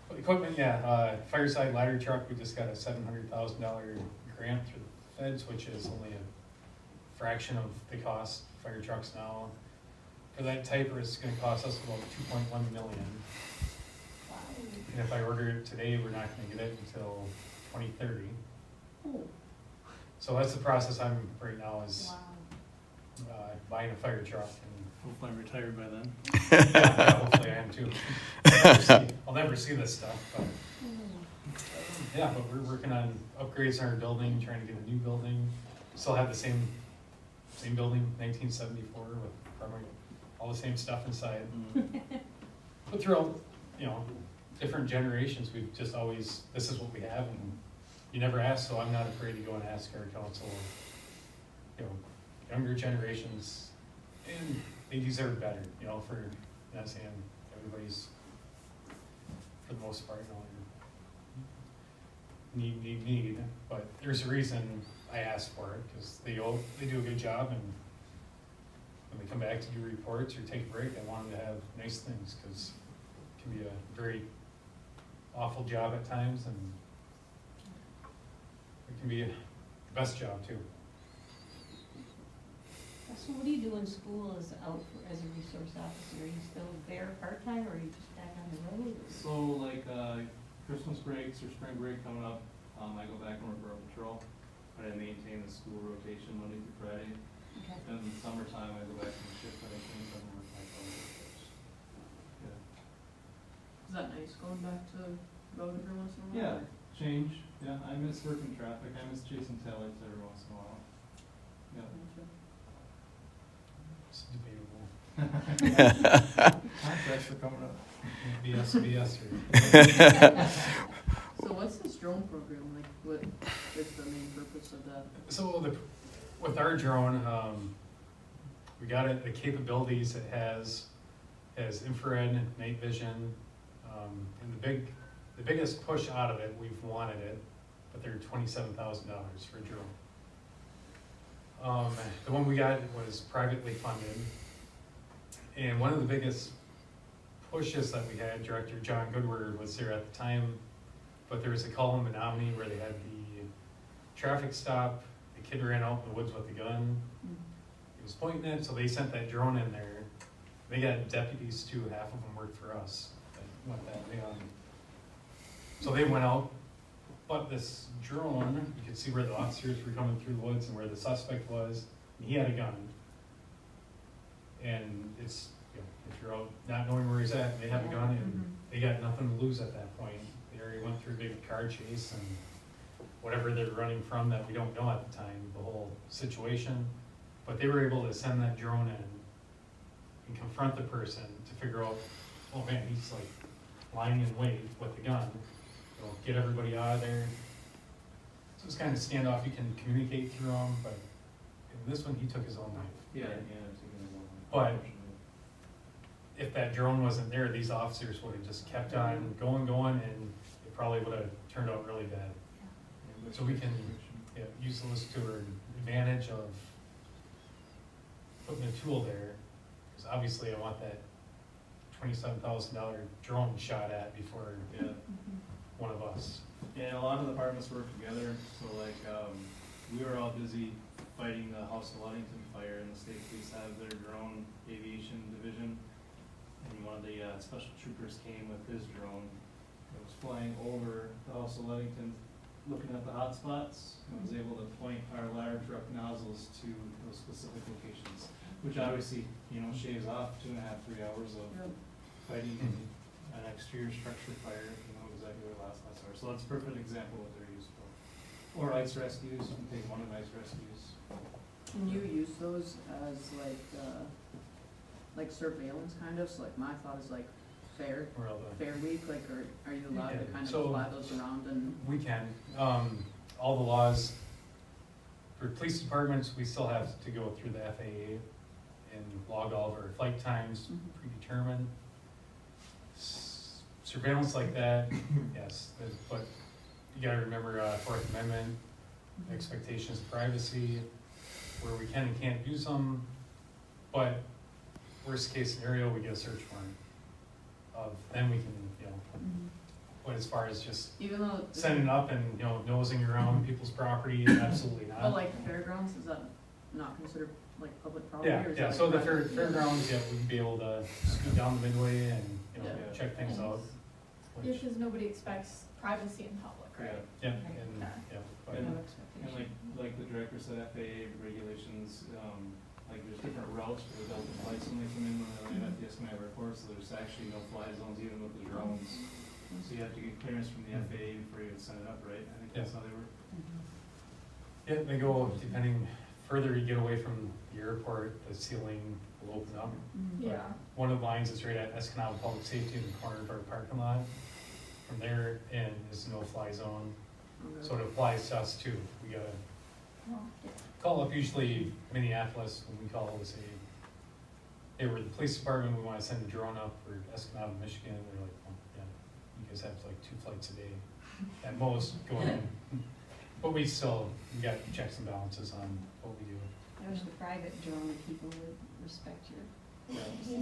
S2: But equipment, yeah, fireside ladder truck, we just got a $700,000 grant through the feds, which is only a fraction of the cost of fire trucks now. For that type, it's gonna cost us about $2.1 million. And if I order it today, we're not gonna get it until 2030.
S4: Oh,
S2: So that's the process I'm right now is
S4: wow.
S2: buying a fire truck and
S5: Hopefully I'm retired by then.
S2: yeah, hopefully I am too. I'll never see this stuff, but yeah, but we're working on upgrades in our building, trying to get a new building. Still have the same building, 1974, with probably all the same stuff inside. But throughout, different generations, we've just always, this is what we have, and you never ask, so I'm not afraid to go and ask our council, younger generations, and they deserve better, for, not saying everybody's, for the most part, need, but there's a reason I asked for it, because they do a good job, and when they come back to do reports or take a break, I want them to have nice things, because it can be a very awful job at times, and it can be the best job too.
S4: So what do you do in school as as a resource officer? Are you still there part-time, or are you just back on the road?
S3: So like, Christmas breaks or spring break coming up, I go back and work road patrol, but I maintain the school rotation Monday through Friday.
S4: Okay.
S3: And in the summertime, I go back and shift that I came from and work my college course. Yeah.
S6: Is that nice going back to road every once in a while?
S3: Yeah, change, yeah, I miss working traffic, I miss chasing taillights every once in a while. Yeah.
S2: It's debatable.
S3: Contracts are coming up.
S2: BS or.
S6: So what's this drone program like? What is the main purpose of that?
S2: So with our drone, we got it, the capabilities it has infrared, night vision, and the biggest push out of it, we've wanted it, but they're $27,000 for a drone. The one we got was privately funded, and one of the biggest pushes that we had, Director John Goodward was there at the time, but there was a call in Menominee where they had the traffic stop, the kid ran out in the woods with a gun, he was pointing it, so they sent that drone in there. They got deputies too, half of them worked for us, that went that way on. So they went out, but this drone, you could see where the officers were coming through the woods and where the suspect was, and he had a gun. And it's, if you're out not knowing where he's at, and they have a gun, and they got nothing to lose at that point. They already went through a big car chase and whatever they're running from that we don't know at the time, the whole situation. But they were able to send that drone in and confront the person to figure out, oh man, he's like lying in wait with the gun. They'll get everybody out of there. So it's kind of standoff, you can communicate through them, but in this one, he took his own life.
S3: Yeah, it's
S2: But if that drone wasn't there, these officers would have just kept on going, and it probably would have turned out really bad. So we can use those to our advantage of putting a tool there, because obviously I want that $27,000 drone shot at before one of us.
S3: Yeah, a lot of departments work together, so like, we were all busy fighting the House of Ludington fire, and the state police have their drone aviation division. And one of the special troopers came with his drone. It was flying over the House of Ludington, looking at the hot spots, and was able to point our ladder truck nozzles to those specific locations, which obviously, shaves off 2.5, 3 hours of fighting an exterior structure fire, exactly where the last lights are. So that's a perfect example of what they're used for. Or ice rescues, you can take one of ice rescues.
S6: Can you use those as like surveillance kind of? So like my thought is like fair week, like are you allowed to kind of
S2: So
S6: fly those around and?
S2: we can. All the laws For police departments, we still have to go through the FAA and log all of our flight times, predetermined. Surveillance like that, yes, but you gotta remember, Fourth Amendment, expectations of privacy, where we can and can't use them, but worst case scenario, we get a search warrant then we can, but as far as just
S6: Even though.
S2: sending up and, nosing around people's property, absolutely not.
S6: But like the fairgrounds, is that not considered like public property?
S2: Yeah,
S6: or is
S2: yeah,
S6: that,
S2: so
S6: like,
S2: the
S6: private?
S2: fairgrounds, yeah, we'd be able to scoot down the midway and,
S6: Yeah.
S2: check things out.
S7: Yeah,
S2: which-
S7: because nobody expects privacy in public, right?
S2: Yeah,
S7: Right.
S2: and,
S7: Okay.
S2: yeah, but,
S5: And-
S4: No
S5: And
S4: expectation.
S5: like the director said, FAA regulations, like there's different routes for the Delta flights when they come in, when they land at the Escanaba Airport, so there's actually no fly zones even with the drones. So you have to get clearance from the FAA before you would send it up, right? I think that's how they work.
S2: yeah, they go, depending, further you get away from the airport, the ceiling will open up.
S7: Yeah.
S2: One of the lines is right at Escanaba Public Safety in the corner of our parking lot. From there in is no fly zone,
S6: Okay.
S2: so it applies to us too. We gotta
S7: Well,
S2: call up usually Minneapolis when we call and say, hey, we're the police department, we wanna send a drone up for Escanaba, Michigan. They're like, well, yeah, you guys have like 2 flights a day at most going in. But we got checks and balances on what we do.
S4: I wish the private drone people would respect your.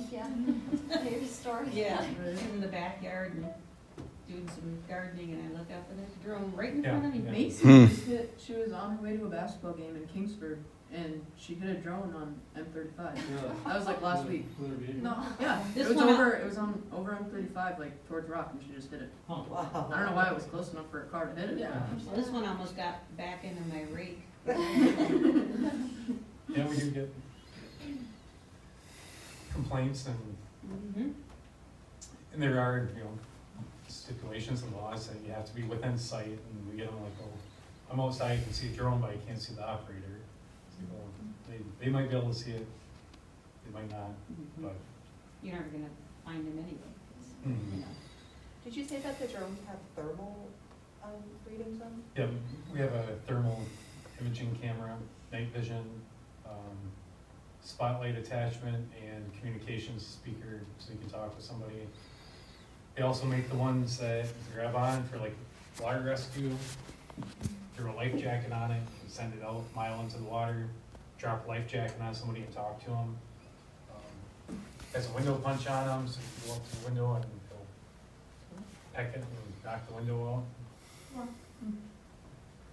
S7: yeah. Your story.
S4: Yeah, in the backyard and doing some gardening and I look up and there's a drone right in
S2: Yeah,
S4: front of me.
S2: yeah.
S6: Macy just she was on her way to a basketball game in Kingsford, and she hit a drone on M35. That was like last week.
S7: No.
S6: Yeah,
S4: This
S6: it was
S4: one
S6: over. It was on over M35, like towards Rock, and she just hit it.
S5: Huh.
S6: I don't know why it was close enough for a car to hit it.
S7: Yeah.
S4: Well, this one almost got back into my rake.
S2: Yeah, we do get complaints
S4: Mm-hmm.
S2: and there are, stipulations and laws that you have to be within sight and we get them like, oh, I'm outside, I can see a drone, but I can't see the operator. It's like, well, they might be able to see it, they might not, but.
S4: You're never gonna find them anyway, 'cause,
S2: Mhm.
S4: you know.
S8: Did you say that the drones have thermal readings on them?
S2: Yeah, we have a thermal imaging camera, night vision, spotlight attachment, and communications speaker, so you can talk with somebody. They also make the ones that you grab on for like water rescue, throw a life jacket on it, and send it out, mile into the water, drop a life jacket on somebody and talk to them. Has a window punch on them, so you can go up to the window and go peck it and knock the window out.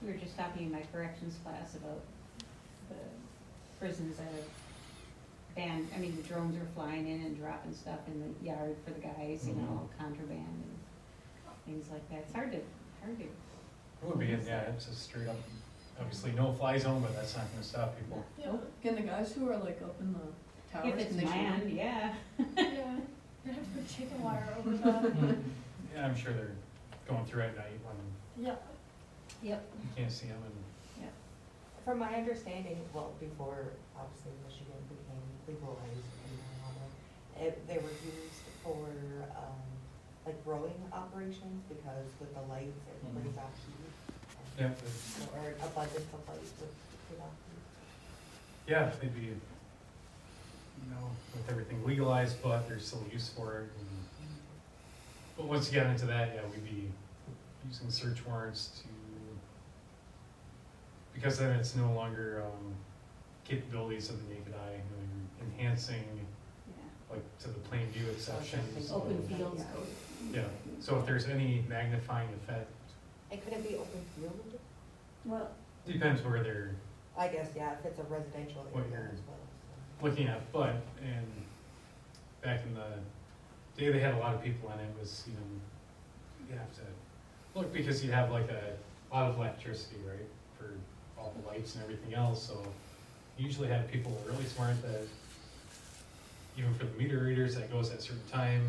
S4: We were just talking in my corrections class about the prisons that have banned, the drones are flying in and dropping stuff in the yard for the guys, contraband and things like that. It's hard to,
S2: It would be, yeah, it's a straight up, obviously no fly zone, but that's not gonna stop people.
S7: Yeah.
S6: Can the guys who are like up in the towers?
S4: if it's
S6: can they shoot
S4: manned,
S6: them?
S4: yeah.
S7: Yeah. You'd have to put chicken wire over the,
S2: Yeah, I'm sure they're going through at night when
S7: yeah.
S4: Yep.
S2: you can't see them and.
S8: From my understanding, well, before obviously Michigan became legalized in marijuana, they were used for, like growing operations because with the lights, it brings out heat.
S2: Yeah,
S8: Or abundance of light would give off heat.
S2: yeah, they'd be, with everything legalized, but there's still use for it. But once you get into that, yeah, we'd be using search warrants to, because then it's no longer capabilities of the naked eye, you're enhancing
S4: Yeah.
S2: like to the plain view exceptions.
S4: Open fields code.
S2: Yeah, so if there's any magnifying effect,
S8: And could it be open field?
S4: Well,
S2: depends where they're
S8: I guess, yeah, if it's a residential
S2: What
S8: area
S2: you're-
S8: as well. So.
S2: looking at, but, and back in the day, they had a lot of people in it, was, you have to look, because you have like a lot of electricity, right, for all the lights and everything else, so you usually have people really smart that, even for the meter readers, that goes at a certain time,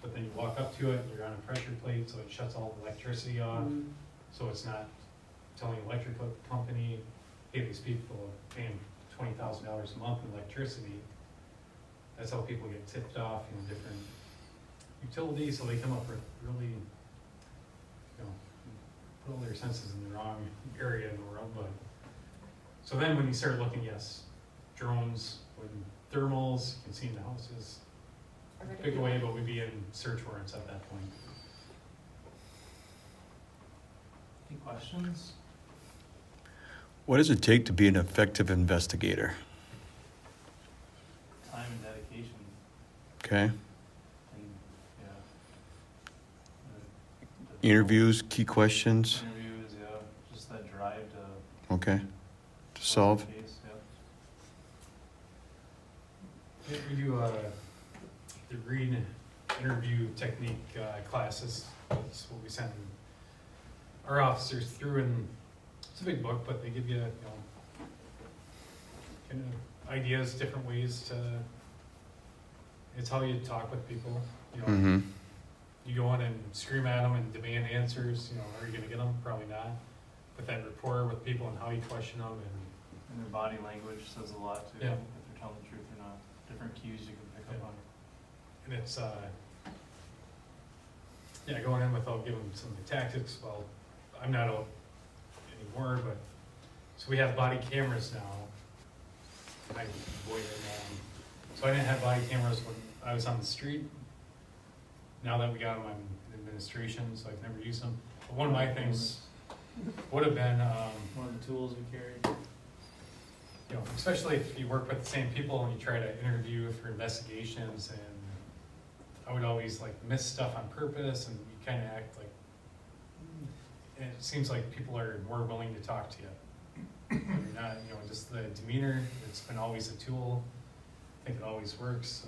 S2: but then you walk up to it, and you're on a pressure plate, so it shuts all the electricity off, so it's not telling the electric company, hey, these people are paying $20,000 a month in electricity. That's how people get tipped off, different utilities, so they come up with really, put all their senses in the wrong area in the world, but, So then when you start looking, yes, drones with thermals, you can see in the houses, pick away, but we'd be in search warrants at that point.
S5: Any questions?
S1: What does it take to be an effective investigator?
S5: Time and dedication,
S1: Okay.
S5: and, yeah. The
S1: Interviews, key questions.
S5: Interviews, yeah, just that drive to.
S1: Okay. To solve.
S5: the case, yeah.
S2: Yeah, we do the green interview technique classes. That's what we send our officers through, and it's a big book, but they give you, kind of ideas, different ways to. It's how you talk with people.
S1: Mm-hmm.
S2: You go in and scream at them and demand answers. Are you gonna get them? Probably not. But that rapport with people and how you question them,
S5: And their body language says a lot too,
S2: Yeah.
S5: if they're telling the truth or not. Different cues you can pick up on.
S2: and it's going in without giving them some of the tactics. Well, I'm not out anymore, but so we have body cameras now. So I didn't have body cameras when I was on the street. Now that we got them, I'm in administration, so I've never used them. But one of my things would have been,
S5: One of the tools we carried.
S2: especially if you work with the same people and you try to interview for investigations, and I would always miss stuff on purpose, and you kind of act like, and it seems like people are more willing to talk to you. You're not, just the demeanor, it's been always a tool. I think it always works.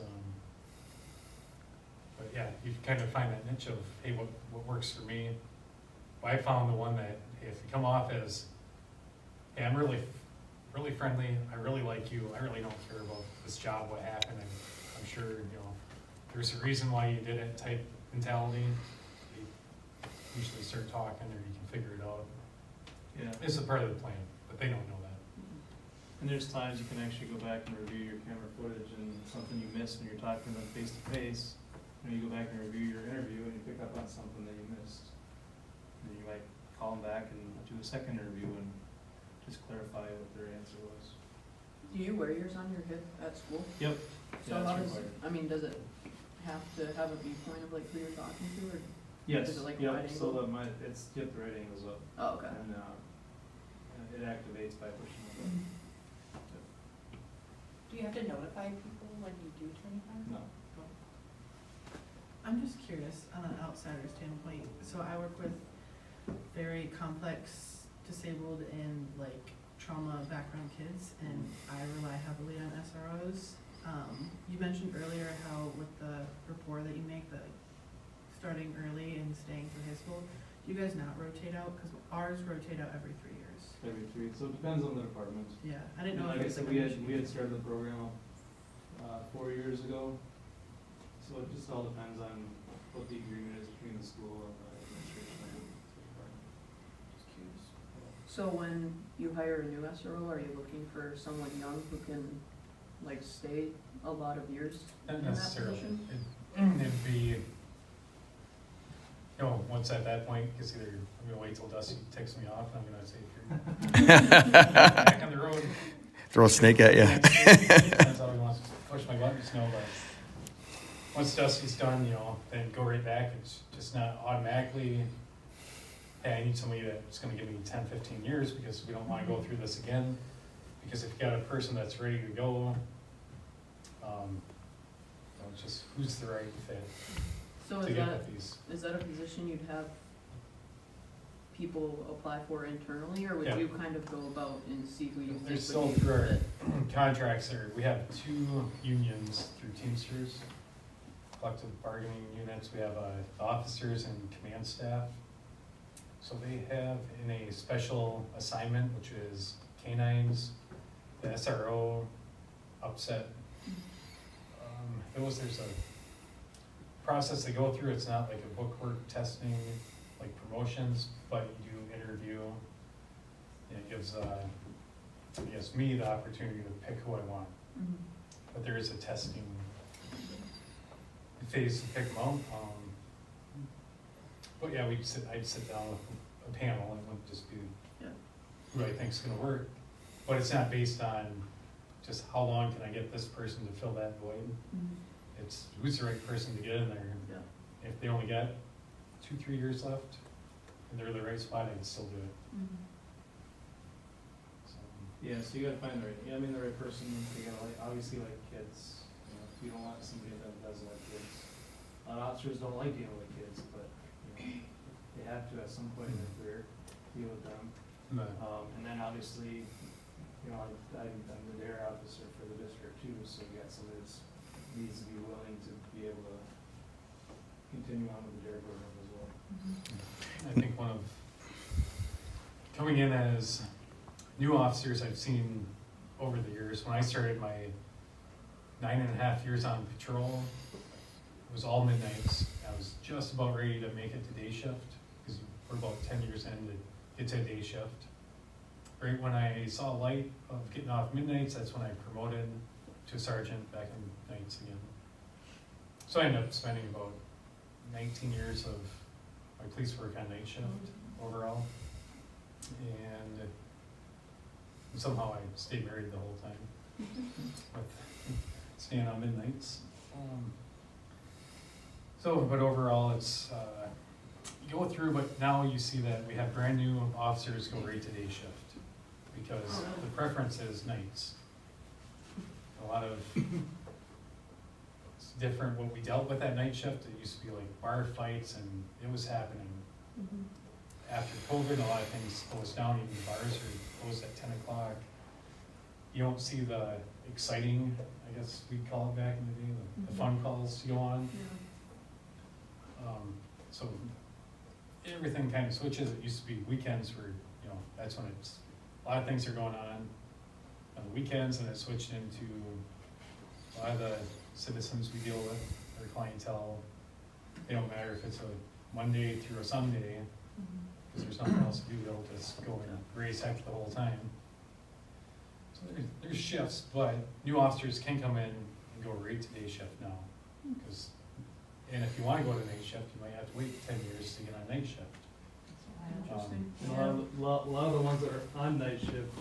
S2: But yeah, you kind of find that niche of, hey, what works for me? Well, I found the one that, hey, if you come off as, hey, I'm really friendly, I really like you, I really don't care about this job, what happened, and I'm sure, there's a reason why you did it type mentality, you usually start talking, or you can figure it out.
S5: Yeah.
S2: It's a part of the plan, but they don't know that.
S5: And there's times you can actually go back and review your camera footage and something you missed when you're talking to them face to face. You go back and review your interview and you pick up on something that you missed. And you might call them back and do a second interview and just clarify what their answer was.
S6: Do you wear yours on your hip at school?
S5: Yep.
S6: So how does, does it have to have a viewpoint of who you're talking to, or?
S5: Yes,
S6: Is it like a
S5: yep,
S6: right
S5: so
S6: angle?
S5: the right angle's up.
S6: Oh, okay.
S5: And it activates by pushing the button.
S8: Do you have to notify people when you do turn on?
S5: No.
S9: I'm just curious on an outsider standpoint. So I work with very complex, disabled, and trauma background kids, and I rely heavily on SROs. You mentioned earlier how with the rapport that you make, starting early and staying through high school, do you guys not rotate out? Because ours rotate out every 3 years.
S5: Every 3, so it depends on the department.
S9: Yeah, I didn't know
S5: Like I
S9: if it was
S5: said,
S9: a
S5: we had started the program 4 years ago, so it just all depends on what the agreement is between the school and the administration of the department. Just curious.
S6: So when you hire a new SRO, are you looking for someone young who can stay a lot of years
S2: Not
S6: in that
S2: necessarily.
S6: position?
S2: It'd be, once at that point, because either I'm gonna wait till Dusty takes me off, and I'm gonna say, if you're back on the road.
S1: Throw a snake at you.
S2: Depends how he wants to push my buttons, but once Dusty's done, then go right back. It's just not automatically, hey, I need somebody that's gonna give me 10, 15 years, because we don't wanna go through this again. Because if you got a person that's ready to go, it's just who's the right fit
S6: So
S2: to get with these.
S6: is that a position you'd have people apply for internally, or would
S2: Yeah.
S6: you kind of go about and see who you think
S2: There's
S6: would
S2: still
S6: be
S2: through our
S6: fit?
S2: contracts there, we have 2 unions through Teamsters, collective bargaining units. We have officers and command staff. So they have in a special assignment, which is canines, the SRO, upset. There's a process they go through. It's not like a bookwork testing, like promotions, but you do interview. And it gives, me the opportunity to pick who I want.
S6: Mhm.
S2: But there is a testing phase to pick them out. But yeah, I'd sit down with a panel, and it wouldn't just be
S6: Yeah.
S2: who I think's gonna work. But it's not based on just how long can I get this person to fill that void. It's who's the right person to get in there.
S6: Yeah.
S2: If they only got 2-3 years left, and they're in the right spot, I can still do it. So,
S5: Yeah, so you gotta find the right, the right person, they gotta obviously like kids, you don't want somebody that doesn't like kids. A lot of officers don't like dealing with kids, but, they have to at some point in their career, deal with them.
S2: but
S5: And then obviously, I'm the dare officer for the district too, so you got somebody that's needs to be willing to be able to continue on with the dare program as well.
S2: I think one of, coming in as new officers I've seen over the years, when I started my 9.5 years on patrol, it was all midnights. I was just about ready to make it to day shift, because we're about 10 years in to get to day shift. Right when I saw light of getting off midnights, that's when I promoted to a sergeant back in nights again. So I ended up spending about 19 years of my police work on night shift overall. And somehow I stayed married the whole time with staying on midnights. But overall it's, you go through, but now you see that we have brand new officers go right to day shift because the preference is nights. A lot of, it's different what we dealt with at night shift. It used to be like bar fights and it was happening. After COVID, a lot of things closed down, even the bars are closed at 10 o'clock. You don't see the exciting, I guess we'd call it back in the day, the fun calls go on. So everything kind of switches. It used to be weekends where, that's when it's, a lot of things are going on the weekends, and it switched into a lot of the citizens we deal with, their clientele. They don't matter if it's a Monday through a Sunday, because there's nothing else to do, they'll just go and race heck the whole time. So there's shifts, but new officers can come in and go right to day shift now. And if you want to go to night shift, you might have to wait 10 years to get on night shift.
S6: Interesting.
S5: And a lot of the ones that are on night shift,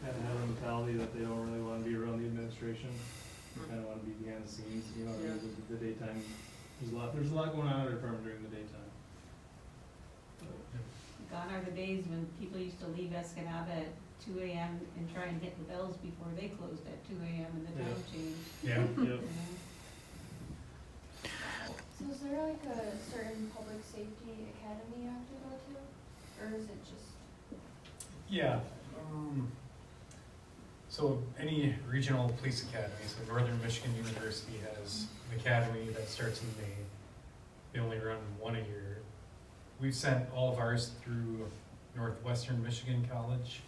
S5: kind of have a mentality that they don't really want to be around the administration. They kind of want to be behind the scenes, the daytime. There's a lot going on at our department during the daytime.
S4: Gone are the days when people used to leave Escanaba at 2 a.m. and try and hit the bells before they closed at 2 a.m. and the time changed.
S2: Yeah.
S5: Yep.
S7: So is there like a certain public safety academy you have to go to? Or is it just?
S2: Yeah. So any regional police academy, so Northern Michigan University has an academy that starts in May. They only run one a year. We've sent all of ours through Northwestern Michigan College,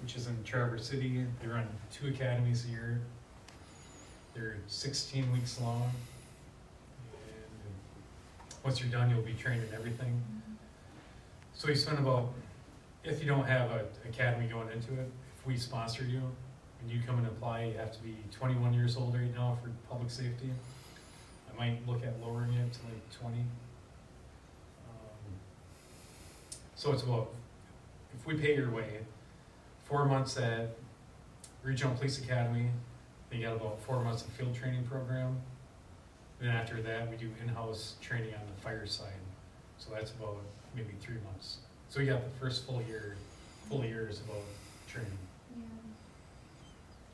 S2: which is in Traverse City. They run 2 academies a year. They're 16 weeks long. And once you're done, you'll be trained in everything. So you spend about, if you don't have an academy going into it, if we sponsor you, when you come and apply, you have to be 21 years old right now for public safety. I might look at lowering it to like 20. So it's about, if we pay your way, 4 months at Regional Police Academy, then you got about 4 months of field training program. Then after that, we do in-house training on the fire side. So that's about maybe 3 months. So you got the first full year is about training.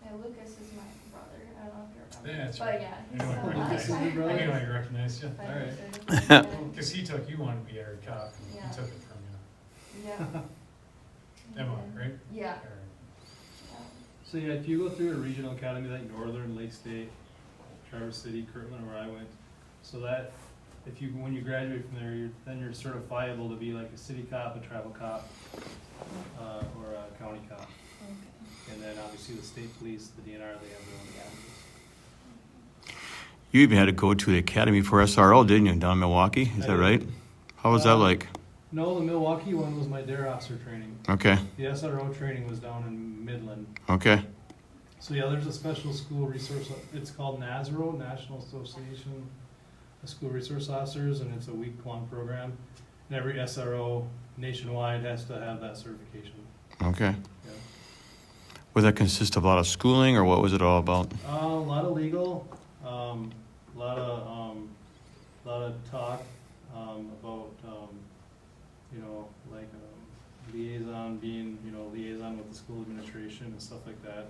S7: Yeah, Lucas is my brother. I don't know if you remember.
S2: Yeah, that's
S7: but
S2: right.
S7: yeah,
S2: I know I recognize you. I know I recognize you.
S7: Alright.
S2: Because he took you on to be our cop, and
S7: Yeah.
S2: he took it from you.
S7: Yeah.
S2: Emma, right?
S7: Yeah.
S2: All right.
S5: So yeah, if you go through a regional academy like Northern, Lake State, Traverse City, Kirtland, where I went, so that when you graduate from there, then you're certifiable to be like a city cop, a travel cop, or a county cop.
S7: Okay.
S5: And then obviously the state police, the DNR, they have their own academies.
S1: You even had to go to the academy for SRO, didn't you, down in Milwaukee? Is that right? How was that like?
S5: No, the Milwaukee one was my dare officer training.
S1: Okay,
S5: The SRO training was down in Midland.
S1: okay,
S5: So yeah, there's a special school resource, it's called NASRO, National Association of School Resource Officers, and it's a week-long program. And every SRO nationwide has to have that certification.
S1: okay.
S5: Yeah.
S1: Would that consist of a lot of schooling, or what was it all about?
S5: A lot of legal, a lot of talk, about, like, liaison, being, liaison with the school administration and stuff like that.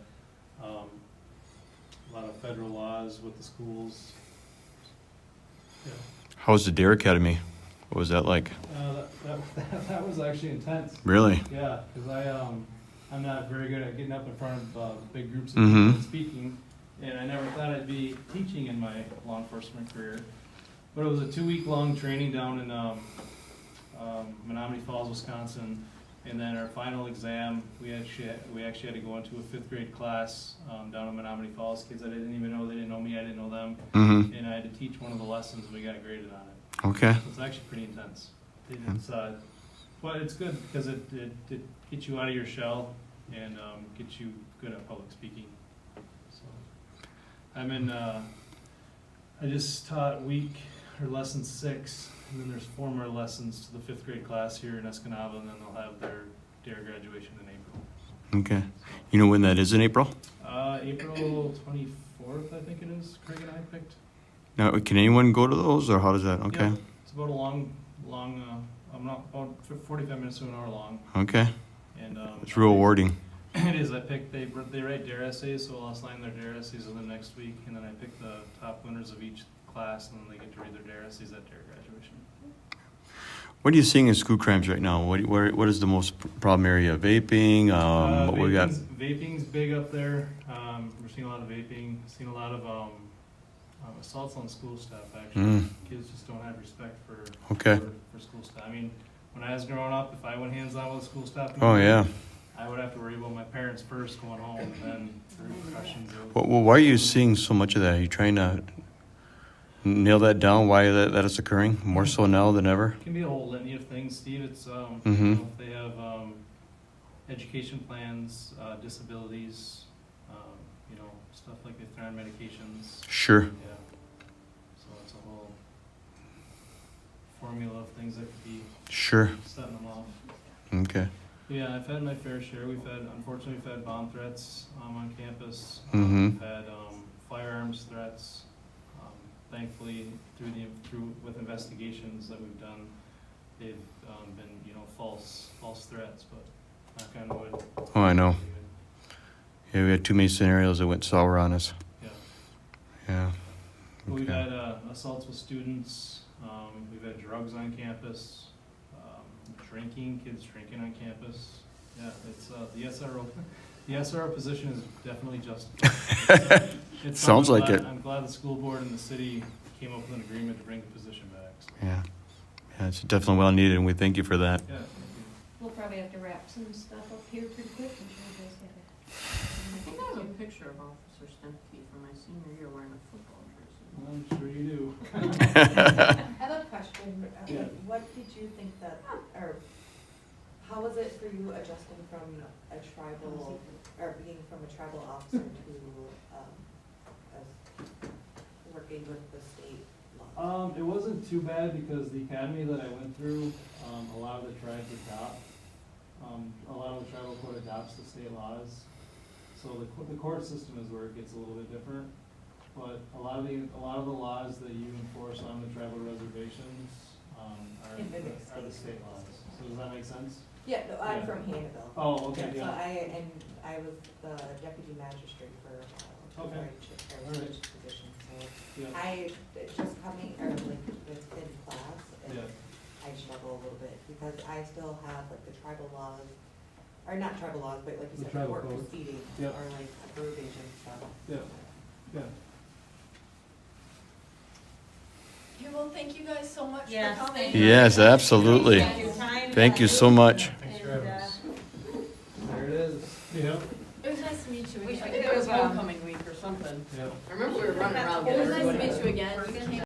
S5: A lot of federal laws with the schools. Yeah.
S1: How was the Dare Academy? What was that like?
S5: That was actually intense.
S1: Really?
S5: Yeah, because I'm not very good at getting up in front of big groups of
S1: Mhm.
S5: people and speaking, and I never thought I'd be teaching in my law enforcement career. But it was a 2-week-long training down in Menominee Falls, Wisconsin, and then our final exam, we actually had to go into a 5th grade class down in Menominee Falls. Kids I didn't even know, they didn't know me, I didn't know them,
S1: Mm-hmm.
S5: and I had to teach one of the lessons, and we got graded on it.
S1: Okay.
S5: So it's actually pretty intense. It's, but it's good because it gets you out of your shell and gets you good at public speaking. So I just taught lesson 6, and then there's 4 more lessons to the 5th grade class here in Escanaba, and then they'll have their DARE graduation in April.
S1: Okay. You know when that is in April?
S5: April 24th, I think it is. Craig and I picked.
S1: Now, can anyone go to those, or how does that? Okay.
S5: Yeah, it's about a long, about 45 minutes to an hour long.
S1: Okay.
S5: And
S1: It's real rewarding.
S5: it is. They write DARE essays, so I'll assign their DARE essays to them next week, and then I pick the top winners of each class, and then they get to read their DARE essays at DARE graduation.
S1: What are you seeing in school crimes right now? What is the most problem area? Vaping. What we got?
S5: Vaping's big up there. We're seeing a lot of vaping. Seeing a lot of assaults on school staff. Actually, kids just don't have respect for school staff. I mean, when I was growing up, if I went hands on with school staff,
S1: Oh yeah.
S5: I would have to worry about my parents first going home, and then the repercussions of.
S1: Well, why are you seeing so much of that? Are you trying to nail that down? Why that is occurring more so now than ever?
S5: It can be a whole litany of things, Steve. It's if they have education plans, disabilities, stuff like if they're on medications.
S1: Sure.
S5: Yeah. So it's a whole formula of things that could be
S1: Sure.
S5: setting them off.
S1: Okay.
S5: Yeah, I've had my fair share. Unfortunately, we've had bomb threats on campus.
S1: Mhm.
S5: We've had firearms threats. Thankfully, with investigations that we've done, they've been false threats. But knock on wood.
S1: Oh, I know. Yeah, we had too many scenarios that went sour on us.
S5: Yeah.
S1: Yeah.
S5: But we've
S1: Okay.
S5: had assaults with students. We've had drugs on campus. Kids drinking on campus. Yeah, it's the SRO. The SRO position is definitely justified. It's
S1: Sounds
S5: something
S1: like it.
S5: I'm glad the school board and the city came up with an agreement to bring the position back. So,
S1: Yeah. Yeah, it's definitely well needed, and we thank you for that.
S5: yeah.
S4: We'll probably have to wrap some stuff up here pretty quick. I'm sure you guys have it.
S6: I think I have a picture of Officer Stempke from my senior year wearing a football jersey.
S5: I'm sure you do.
S8: I have a question.
S5: Yeah.
S8: What did you think or how was it for you adjusting from a tribal, or being from a tribal officer to working with the state law?
S5: It wasn't too bad because the academy that I went through, a lot of the tribes adopt. A lot of the tribal court adopts the state laws. So the court system is where it gets a little bit different. But a lot of the laws that you enforce on the tribal reservations are the state laws. So does that make sense?
S8: Yeah, no, I'm
S5: Yeah.
S8: from Hannibal.
S5: Oh, okay,
S8: So
S5: yeah.
S8: I was the deputy magistrate for
S5: Okay.
S8: right position, so
S5: Yeah.
S8: I just coming, or like within class, and
S5: Yeah.
S8: I struggle a little bit, because I still have like the tribal laws, or not tribal laws, but like you
S5: The
S8: said, the
S5: tribal
S8: court
S5: code.
S8: proceedings,
S5: Yeah.
S8: or like abbreviation stuff.
S5: Yeah. Yeah.
S7: Okay, well, thank you guys so much
S4: Yes,
S7: for coming.
S4: thank you.
S1: Yes, absolutely.
S4: Appreciate your time.
S1: Thank you so much.
S5: Thanks for having us. There it is. Yeah.
S7: It was nice to meet you
S4: We
S7: again.
S6: I think it was homecoming week or something.
S5: Yeah.
S6: I remember we were running around
S7: It
S6: getting
S7: was nice to
S6: everybody.
S7: meet you again.